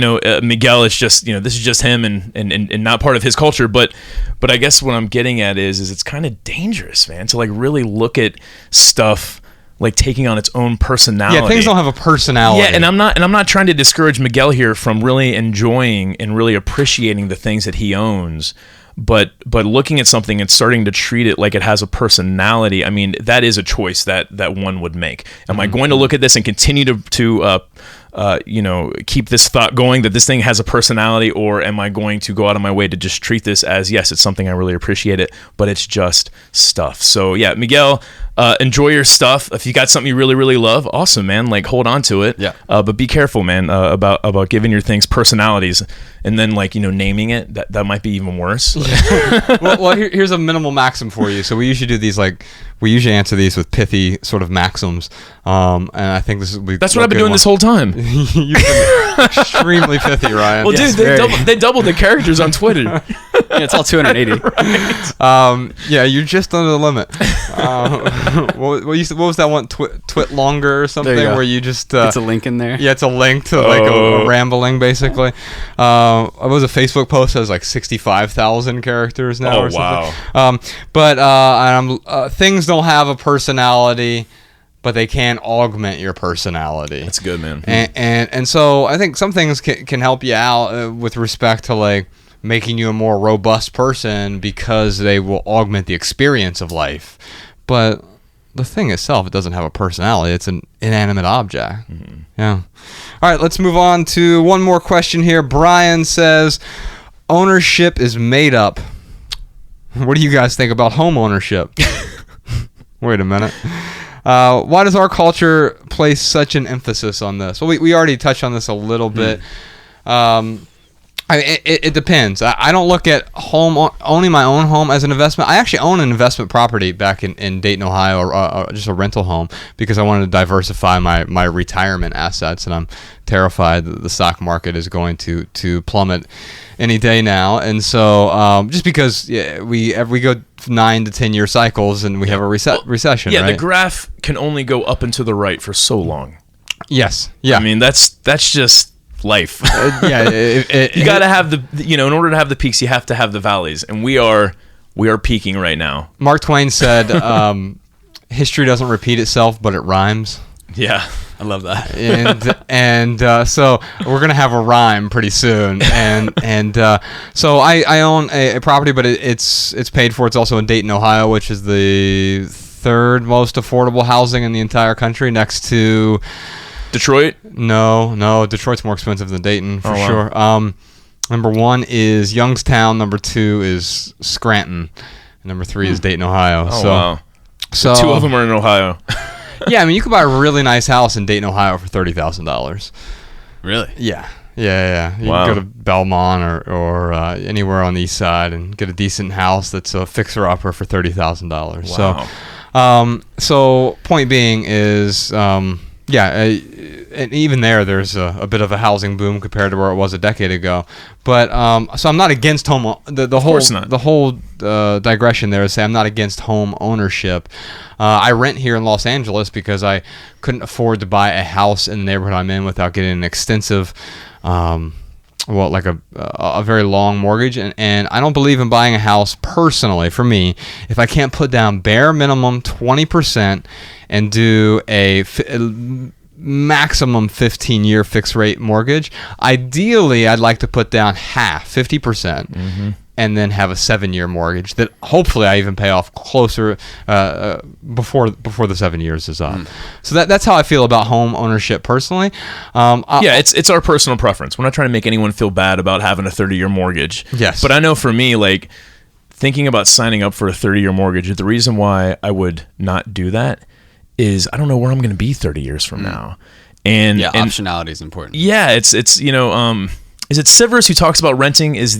Speaker 3: Miguel is just, this is just him and not part of his culture. But I guess what I'm getting at is it's kind of dangerous, man, to like really look at stuff like taking on its own personality.
Speaker 2: Yeah, things don't have a personality.
Speaker 3: Yeah, and I'm not trying to discourage Miguel here from really enjoying and really appreciating the things that he owns. But looking at something and starting to treat it like it has a personality, I mean, that is a choice that one would make. Am I going to look at this and continue to keep this thought going that this thing has a personality, or am I going to go out of my way to just treat this as, yes, it's something I really appreciate it, but it's just stuff. So yeah, Miguel, enjoy your stuff. If you got something you really, really love, awesome, man. Like, hold on to it.
Speaker 4: Yeah.
Speaker 3: But be careful, man, about giving your things personalities, and then like, naming it. That might be even worse.
Speaker 2: well, here's a minimal maxim for you. So we usually do these we usually answer these with pithy sort of maxims. And I think this is
Speaker 3: that's what I've been doing this whole time.
Speaker 2: You've been extremely pithy, Ryan.
Speaker 3: Well, dude, they doubled the characters on Twitter.
Speaker 4: Yeah, it's all 280.
Speaker 3: Right.
Speaker 2: Yeah, you're just under the limit. What was that one? Twit longer or something, where you just
Speaker 4: it's a link in there.
Speaker 2: Yeah, it's a link to like a rambling, basically. It was a Facebook post that has like 65,000 characters now.
Speaker 3: Oh,
Speaker 2: or something. Wow. Things don't have a personality, but they can augment your personality.
Speaker 3: That's good, man.
Speaker 2: And so I think some things can help you out with respect to like making you a more robust person, because they will augment the experience of life. But the thing itself, it doesn't have a personality. It's an inanimate object. Mm-hmm. Yeah. All right, let's move on to one more question here. Brian says, ownership is made up. What do you guys think about home ownership? Wait a minute. Why does our culture place such an emphasis on this? Well, we already touched on this a little bit. It depends. I don't look at owning my own home as an investment. I actually own an investment property back in Dayton, Ohio, or just a rental home, because I wanted to diversify my retirement assets, and I'm terrified that the stock market is going to plummet any day now. And so just because we go 9 to 10 year cycles, and we have a recession.
Speaker 3: Yeah,
Speaker 2: right?
Speaker 3: The graph can only go up and to the right for so long.
Speaker 2: Yes. Yeah.
Speaker 3: I mean, that's just life.
Speaker 2: Yeah,
Speaker 3: You got to have in order to have the peaks, you have to have the valleys, and we are peaking right now.
Speaker 2: Mark Twain said, history doesn't repeat itself, but it rhymes.
Speaker 3: Yeah.
Speaker 4: I love that.
Speaker 2: and so we're gonna have a rhyme pretty soon, and so I own a property, but it's paid for. It's also in Dayton, Ohio, which is the third most affordable housing in the entire country, next to
Speaker 3: Detroit.
Speaker 2: No, Detroit's more expensive than Dayton for sure. Number 1 is Youngstown, number 2 is Scranton, and number 3 is Dayton, Ohio.
Speaker 3: Wow.
Speaker 2: So
Speaker 3: 2 of them are in Ohio.
Speaker 2: Yeah, I mean, you could buy a really nice house in Dayton, Ohio for $30,000.
Speaker 4: Really?
Speaker 2: Yeah. You can go to Belmont or anywhere on the east side and get a decent house that's a fixer-upper for $30,000.
Speaker 3: Wow.
Speaker 2: So point being is, and even there's a bit of a housing boom compared to where it was a decade ago. But so I'm not against home. The whole digression there is say I'm not against home ownership. I rent here in Los Angeles because I couldn't afford to buy a house in the neighborhood I'm in without getting an extensive, like a very long mortgage. And I don't believe in buying a house personally. For me, if I can't put down bare minimum 20% and do a maximum 15-year fixed rate mortgage, ideally I'd like to put down half, 50%, and then have a 7-year mortgage that hopefully I even pay off closer before the 7 years is up. So that's how I feel about home ownership personally.
Speaker 3: It's our personal preference. We're not trying to make anyone feel bad about having a 30-year mortgage.
Speaker 2: Yes.
Speaker 3: But I know for me, like, thinking about signing up for a 30-year mortgage, the reason why I would not do that is I don't know where I'm going to be 30 years from now. And
Speaker 4: optionality is important.
Speaker 3: Yeah, it's is it Sivers who talks about renting it's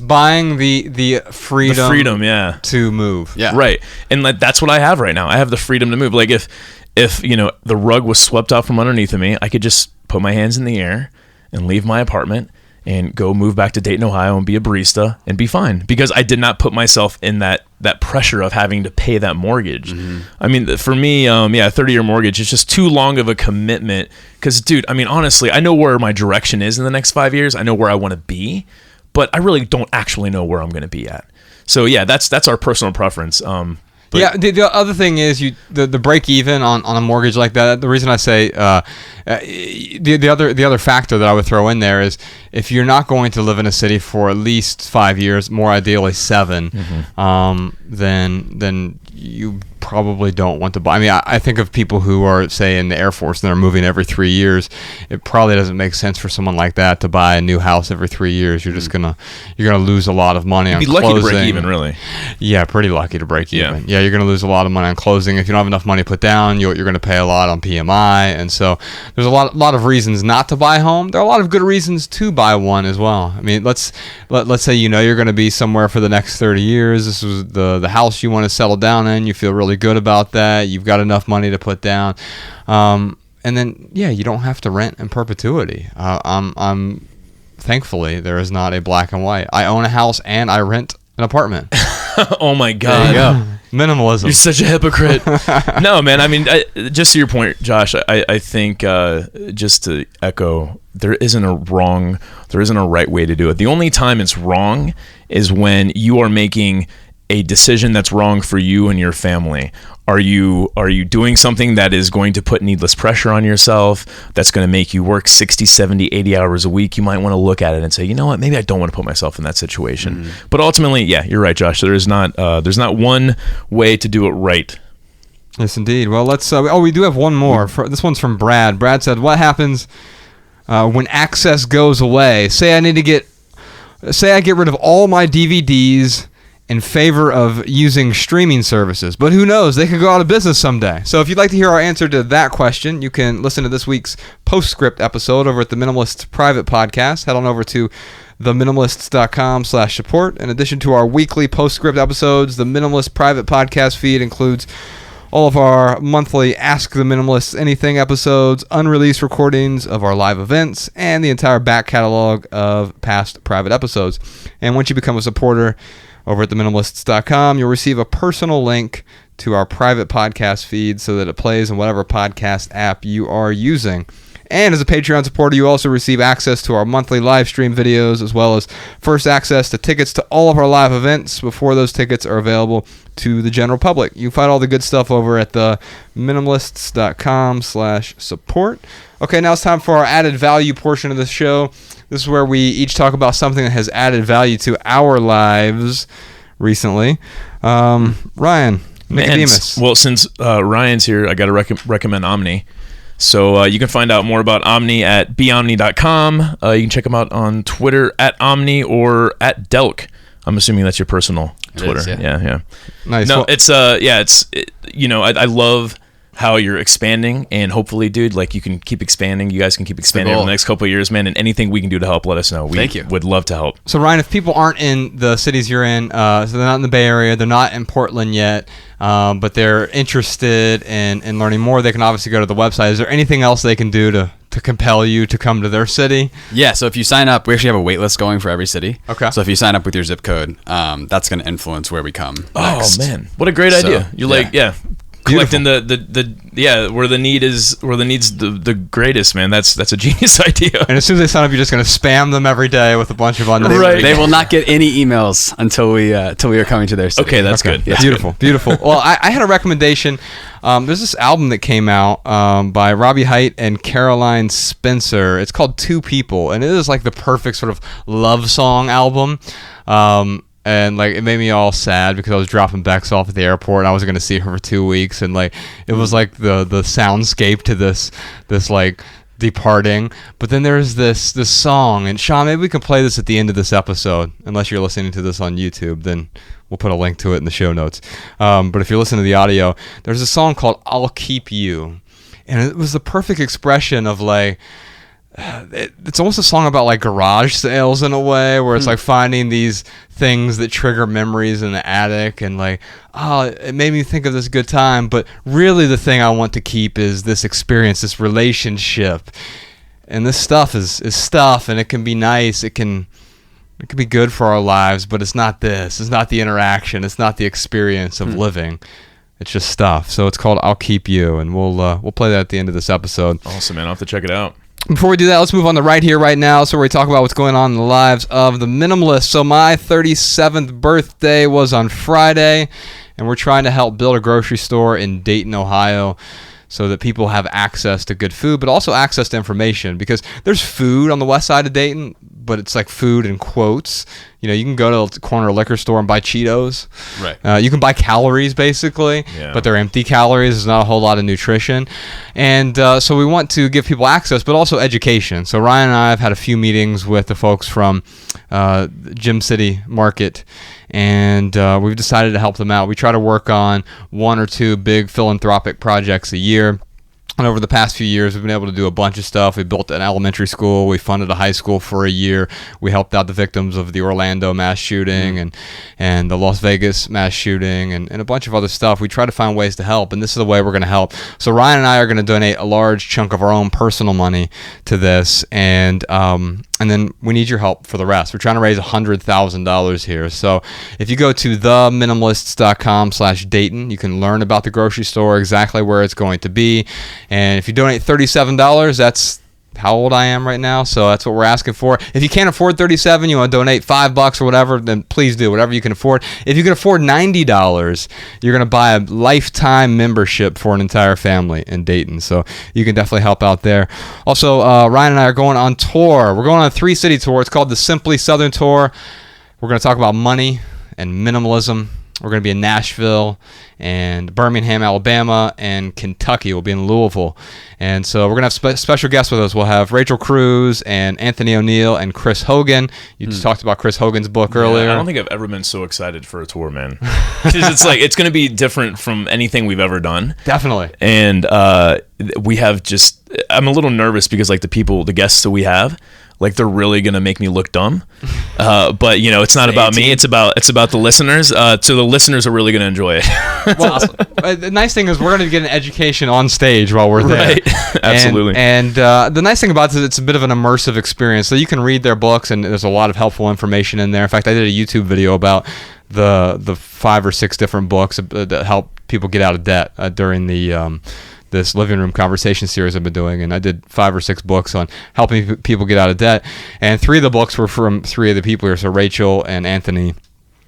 Speaker 2: buying the freedom to move.
Speaker 3: Yeah. Right. And that's what I have right now. I have the freedom to move. Like if the rug was swept out from underneath of me, I could just put my hands in the air and leave my apartment and go move back to Dayton, Ohio and be a barista and be fine because I did not put myself in that pressure of having to pay that mortgage. I mean, for me, a 30-year mortgage is just too long of a commitment because, dude, I mean, honestly, I know where my direction is in the next 5 years. I know where I want to be, but I really don't actually know where I'm going to be at. So, yeah, that's our personal preference.
Speaker 2: The other thing is the break even on a mortgage like that. The reason I say the other factor that I would throw in there is if you're not going to live in a city for at least 5 years, more ideally 7, then you probably don't want to buy. I mean, I think of people who are, say, in the Air Force and they're moving every 3 years. It probably doesn't make sense for someone like that to buy a new house every 3 years. You're just gonna lose a lot of money on closing.
Speaker 3: You'd be lucky to break even, really.
Speaker 2: Yeah, pretty lucky to break even. Yeah, you're gonna lose a lot of money on closing. If you don't have enough money put down, you're gonna pay a lot on PMI, and so there's a lot of reasons not to buy a home. There are a lot of good reasons to buy one as well. I mean, let's say you're gonna be somewhere for the next 30 years. This was the house you want to settle down in. You feel really good about that. You've got enough money to put down, and then you don't have to rent in perpetuity. I'm thankfully there is not a black and white. I own a house and I rent an apartment.
Speaker 3: Oh my God!
Speaker 2: There you go. Minimalism.
Speaker 3: You're such a hypocrite. No, man. I mean, just to your point, Josh, I think just to echo, there isn't a right way to do it. The only time it's wrong is when you are making a decision that's wrong for you and your family. Are you doing something that is going to put needless pressure on yourself, that's going to make you work 60, 70, 80 hours a week? You might want to look at it and say, you know what, maybe I don't want to put myself in that situation. But ultimately, yeah, you're right, Josh. There's not one way to do it right.
Speaker 2: Yes, indeed. Well, let's we do have one more. This one's from Brad. Brad said, what happens when access goes away? Say I get rid of all my DVDs in favor of using streaming services. But who knows? They could go out of business someday. So if you'd like to hear our answer to that question, you can listen to this week's Postscript episode over at the Minimalists private podcast. Head on over to theminimalists.com/support. In addition to our weekly Postscript episodes, the Minimalist private podcast feed includes all of our monthly Ask the Minimalists Anything episodes, unreleased recordings of our live events, and the entire back catalog of past private episodes. And once you become a supporter over at theminimalists.com, you'll receive a personal link to our private podcast feed so that it plays in whatever podcast app you are using. And as a Patreon supporter, you also receive access to our monthly live stream videos, as well as first access to tickets to all of our live events before those tickets are available to the general public. You can find all the good stuff over at the minimalists.com/support. Okay, now it's time for our added value portion of the show. This is where we each talk about something that has added value to our lives recently. Ryan, Nicodemus.
Speaker 3: Well, since Ryan's here, I got to recommend Omni. So you can find out more about Omni at beomni.com. You can check them out on Twitter at Omni or at Delk. I'm assuming that's your personal Twitter.
Speaker 4: Is,
Speaker 3: yeah.
Speaker 2: Nice.
Speaker 3: No, it's I love how you're expanding, and hopefully, dude, like you can keep expanding. You guys can keep expanding over the next couple of years, man. And anything we can do to help, let us know.
Speaker 4: Thank you.
Speaker 3: Would love to help.
Speaker 2: So Ryan, if people aren't in the cities you're in, so they're not in the Bay Area, they're not in Portland yet, but they're interested in learning more, they can obviously go to the website. Is there anything else they can do to compel you to come to their city?
Speaker 4: Yeah, so if you sign up, we actually have a wait list going for every city.
Speaker 2: Okay.
Speaker 4: So if you sign up with your zip code, that's going to influence where we come next.
Speaker 3: Oh man, what a great idea! You're collecting the where the need's the greatest, man. That's a genius idea.
Speaker 2: And as soon as they sign up, you're just going to spam them every day with a bunch of unknown.
Speaker 3: Right.
Speaker 4: They will not get any emails until we are coming to their city.
Speaker 3: Okay, that's good.
Speaker 2: Yeah. Beautiful. Well, I had a recommendation. There's this album that came out by Robbie Height and Caroline Spencer. It's called Two People, and it is like the perfect sort of love song album. And like it made me all sad because I was dropping Bex off at the airport and I wasn't going to see her for 2 weeks, and like it was like the soundscape to this like departing. But then there's this song, and Sean, maybe we can play this at the end of this episode. Unless you're listening to this on YouTube, then we'll put a link to it in the show notes. But if you're listening to the audio, there's a song called "I'll Keep You," and it was the perfect expression of like. It's almost a song about like garage sales in a way, where it's like finding these things that trigger memories in the attic, and like, oh, it made me think of this good time, but really the thing I want to keep is this experience, this relationship. And this stuff is stuff, and it can be nice, it can be good for our lives, but it's not this. It's not the interaction, it's not the experience of living. It's just stuff. So it's called "I'll Keep You," and we'll play that at the end of this episode.
Speaker 3: Awesome, man. I'll have to check it out.
Speaker 2: Before we do that, let's move on to Right Here, Right Now, so where we talk about what's going on in the lives of the minimalists. So my 37th birthday was on Friday, and we're trying to help build a grocery store in Dayton, Ohio, so that people have access to good food, but also access to information, because there's food on the west side of Dayton, but it's like food in quotes. You know, you can go to the corner liquor store and buy Cheetos.
Speaker 4: Right.
Speaker 2: You can buy calories, basically, but they're empty calories. There's not a whole lot of nutrition. And so we want to give people access, but also education. So Ryan and I have had a few meetings with the folks from Gym City Market, and we've decided to help them out. We try to work on 1 or 2 big philanthropic projects a year. And over the past few years, we've been able to do a bunch of stuff. We built an elementary school. We funded a high school for a year. We helped out the victims of the Orlando mass shooting and the Las Vegas mass shooting and a bunch of other stuff. We try to find ways to help, and this is the way we're going to help. So Ryan and I are going to donate a large chunk of our own personal money to this, and then we need your help for the rest. We're trying to raise $100,000 here. So if you go to theminimalists.com/Dayton, you can learn about the grocery store, exactly where it's going to be. And if you donate $37, that's how old I am right now, so that's what we're asking for. If you can't afford $37, you want to donate $5 or whatever, then please do whatever you can afford. If you can afford $90, you're going to buy a lifetime membership for an entire family in Dayton, so you can definitely help out there. Also, Ryan and I are going on tour. We're going on a 3-city tour. It's called the Simply Southern Tour. We're going to talk about money and minimalism. We're going to be in Nashville and Birmingham, Alabama, and Kentucky. We'll be in Louisville. And so we're going to have special guests with us. We'll have Rachel Cruz and Anthony O'Neill and Chris Hogan. You just talked about Chris Hogan's book earlier.
Speaker 3: I don't think I've ever been so excited for a tour, man. Because it's like, it's going to be different from anything we've ever done.
Speaker 2: Definitely.
Speaker 3: And we have I'm a little nervous because like the guests that we have, like they're really gonna make me look dumb, but you know it's not about me. It's about the listeners. So the listeners are really gonna enjoy it.
Speaker 2: Well, the nice thing is we're gonna get an education on stage while we're there.
Speaker 3: Right. Absolutely.
Speaker 2: And the nice thing about this is it's a bit of an immersive experience. So you can read their books, and there's a lot of helpful information in there. In fact, I did a YouTube video about the 5 or 6 different books that help people get out of debt during the this living room conversation series I've been doing, and I did 5 or 6 books on helping people get out of debt, and 3 of the books were from 3 of the people here, so Rachel and Anthony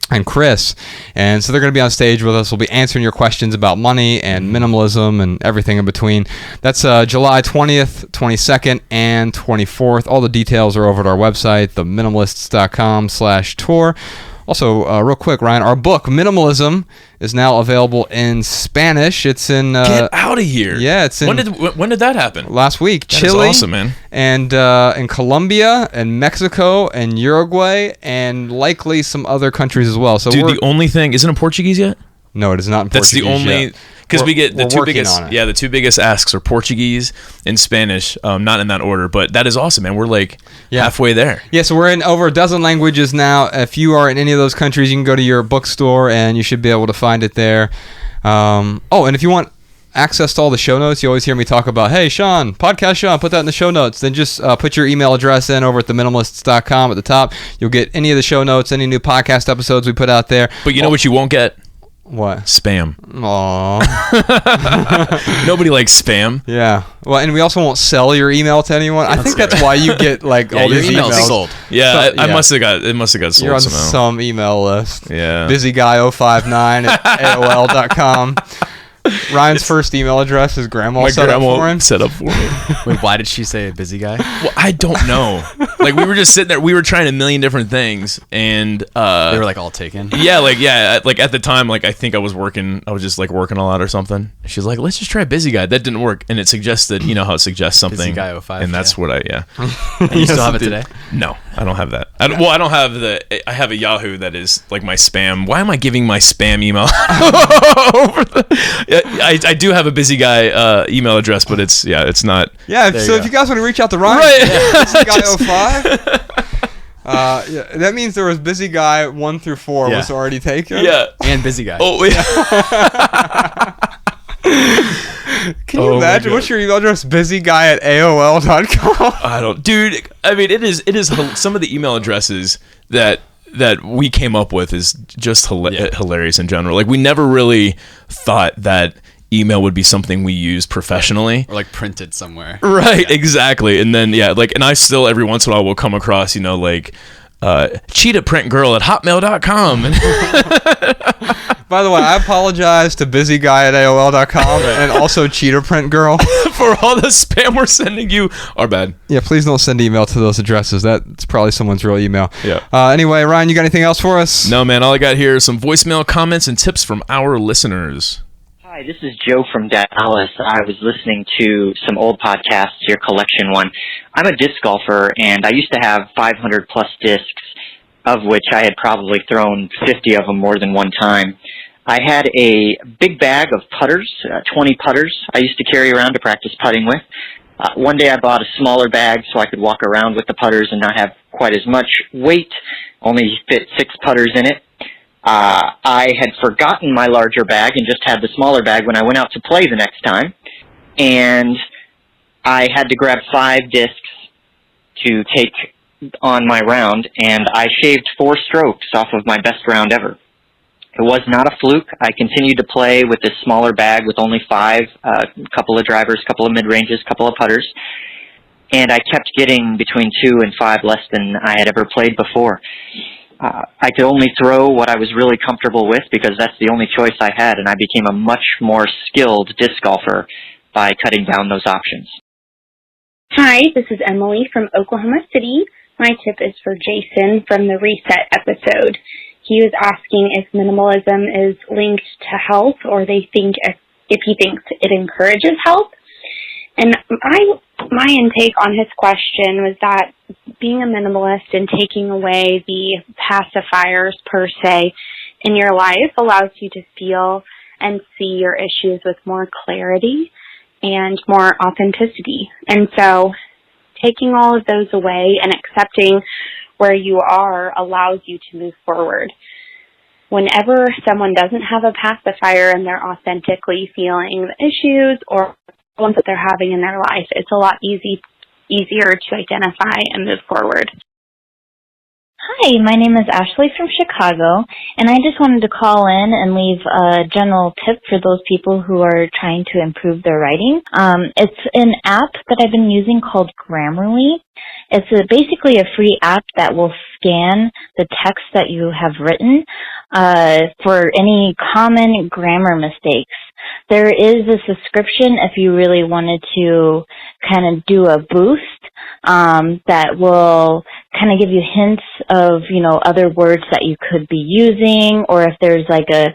Speaker 2: and Chris, and so they're going to be on stage with us. We'll be answering your questions about money and minimalism and everything in between. That's July 20th, 22nd, and 24th. All the details are over at our website, theminimalists.com/tour. Also, real quick, Ryan, our book, Minimalism, is now available in Spanish. It's in...
Speaker 3: Get out of here.
Speaker 2: Yeah, it's in...
Speaker 3: When did that happen?
Speaker 2: Last week.
Speaker 3: That
Speaker 2: Chile.
Speaker 3: is awesome, man.
Speaker 2: And in Colombia and Mexico and Uruguay and likely some other countries as well. So
Speaker 3: Dude, the only thing... Isn't it in Portuguese yet?
Speaker 2: No, it is not in
Speaker 3: That's
Speaker 2: Portuguese
Speaker 3: the only...
Speaker 2: yet.
Speaker 3: Because we get the two biggest asks are Portuguese and Spanish, not in that order, but that is awesome, man. We're like halfway there.
Speaker 2: Yeah, so we're in over a dozen languages now. If you are in any of those countries, you can go to your bookstore and you should be able to find it there. And if you want access to all the show notes, you always hear me talk about, hey, Sean, podcast Sean, put that in the show notes. Then just put your email address in over at theminimalists.com at the top. You'll get any of the show notes, any new podcast episodes we put out there.
Speaker 3: But you know what you won't get?
Speaker 2: What?
Speaker 3: Spam.
Speaker 2: Aww.
Speaker 3: Nobody likes spam.
Speaker 2: Yeah. Well, and we also won't sell your email to anyone. I think that's why you get like all these emails
Speaker 4: sold.
Speaker 3: Yeah, I must have got sold.
Speaker 2: You're on
Speaker 3: somehow.
Speaker 2: some email list.
Speaker 3: Yeah.
Speaker 2: Busyguy059 at AOL.com. Ryan's first email address is grandma set up for him.
Speaker 3: Set up for me.
Speaker 4: Wait, why did she say a busy guy?
Speaker 3: Well, I don't know. Like we were just sitting there, we were trying a million different things, and
Speaker 4: they were like all taken.
Speaker 3: Like at the time, like I think I was just like working a lot or something. She's like, let's just try busy guy. That didn't work, and it suggested, you know how it suggests something.
Speaker 4: Busy guy 05,
Speaker 3: and that's what
Speaker 4: And you still have it today?
Speaker 3: No, I don't have that. I don't have I have a Yahoo that is like my spam. Why am I giving my spam email over I do have a busy guy email address, but it's not.
Speaker 2: Yeah, so if you guys want to reach out to Ryan, Busy Guy 05. That means there was Busy Guy 1 through 4 was already taken.
Speaker 3: Yeah,
Speaker 4: and Busy Guy.
Speaker 3: Oh yeah.
Speaker 2: Can you imagine? What's your email address? Busyguy at AOL.com.
Speaker 3: I don't, dude. I mean, it is some of the email addresses that we came up with is just hilarious in general. Like we never really thought that email would be something we use professionally
Speaker 4: or like printed somewhere.
Speaker 3: Right, exactly. And then and I still every once in a while will come across, like cheetahprintgirl@hotmail.com.
Speaker 2: By the way, I apologize to busyguy at AOL.com and also Cheetah Print Girl
Speaker 3: for all the spam we're sending you. Our bad.
Speaker 2: Yeah, please don't send email to those addresses. That's probably someone's real email.
Speaker 3: Yeah.
Speaker 2: Anyway, Ryan, you got anything else for us?
Speaker 3: No, man. All I got here is some voicemail comments and tips from our listeners.
Speaker 1: Hi, this is Joe from Dallas. I was listening to some old podcasts, your collection one. I'm a disc golfer, and I used to have 500 plus discs, of which I had probably thrown 50 of them more than one time. I had a big bag of putters, 20 putters I used to carry around to practice putting with. One day I bought a smaller bag so I could walk around with the putters and not have quite as much weight, only fit 6 putters in it. I had forgotten my larger bag and just had the smaller bag when I went out to play the next time. And I had to grab 5 discs to take on my round, and I shaved 4 strokes off of my best round ever. It was not a fluke. I continued to play with this smaller bag with only 5, a couple of drivers, a couple of mid-ranges, a couple of putters. And I kept getting between 2 and 5 less than I had ever played before. I could only throw what I was really comfortable with because that's the only choice I had, and I became a much more skilled disc golfer by cutting down those options.
Speaker 5: Hi, this is Emily from Oklahoma City. My tip is for Jason from the Reset episode. He was asking if minimalism is linked to health, or if he thinks it encourages health. And my intake on his question was that being a minimalist and taking away the pacifiers per se in your life allows you to feel and see your issues with more clarity and more authenticity. And so taking all of those away and accepting where you are allows you to move forward. Whenever someone doesn't have a pacifier and they're authentically feeling the issues or problems that they're having in their life, it's a lot easier to identify and move forward.
Speaker 6: Hi, my name is Ashley from Chicago, and I just wanted to call in and leave a general tip for those people who are trying to improve their writing. It's an app that I've been using called Grammarly. It's basically a free app that will scan the text that you have written for any common grammar mistakes. There is a subscription if you really wanted to kind of do a boost that will kind of give you hints of, other words that you could be using, or if there's like a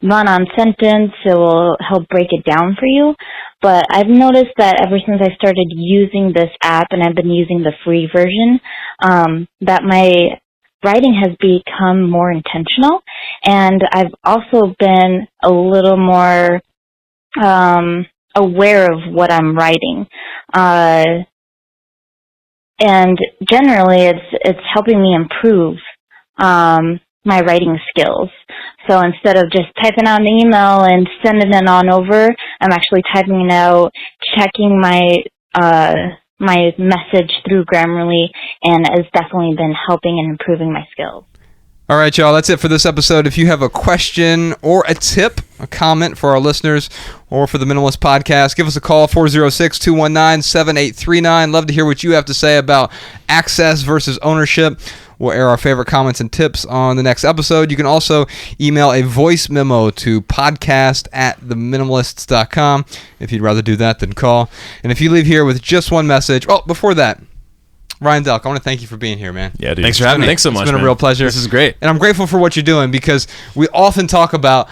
Speaker 6: run-on sentence, it will help break it down for you. But I've noticed that ever since I started using this app, and I've been using the free version, that my writing has become more intentional, and I've also been a little more aware of what I'm writing. And generally, it's helping me improve my writing skills. So instead of just typing out an email and sending it on over, I'm actually typing it out, checking my message through Grammarly, and it's definitely been helping and improving my skills.
Speaker 2: All right, y'all, that's it for this episode. If you have a question or a tip, a comment for our listeners or for the Minimalist Podcast, give us a call, 406-219-7839. Love to hear what you have to say about access versus ownership. We'll air our favorite comments and tips on the next episode. You can also email a voice memo to podcast@theminimalists.com if you'd rather do that than call. And if you leave here with just one message, before that, Ryan Delk, I want to thank you for being here, man.
Speaker 3: Yeah, dude.
Speaker 4: Thanks for having me.
Speaker 3: Thanks so much,
Speaker 2: It's been
Speaker 3: man.
Speaker 2: a real pleasure.
Speaker 4: This is great.
Speaker 2: And I'm grateful for what you're doing, because we often talk about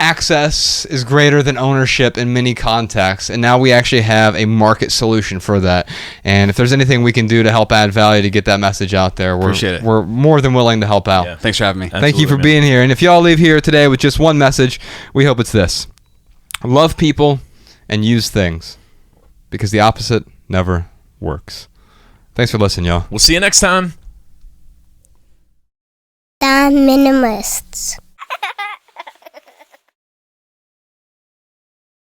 Speaker 2: access is greater than ownership in many contexts, and now we actually have a market solution for that. And if there's anything we can do to help add value to get that message out there,
Speaker 4: Appreciate it.
Speaker 2: we're more than willing to help out.
Speaker 3: Yeah.
Speaker 4: Thanks for having me.
Speaker 2: Thank you for
Speaker 3: Absolutely,
Speaker 2: being here. And if y'all leave here today with just one message, we hope it's this: love people and use things, because the opposite never works. Thanks for listening, y'all.
Speaker 3: We'll see you next time.
Speaker 7: The Minimalists.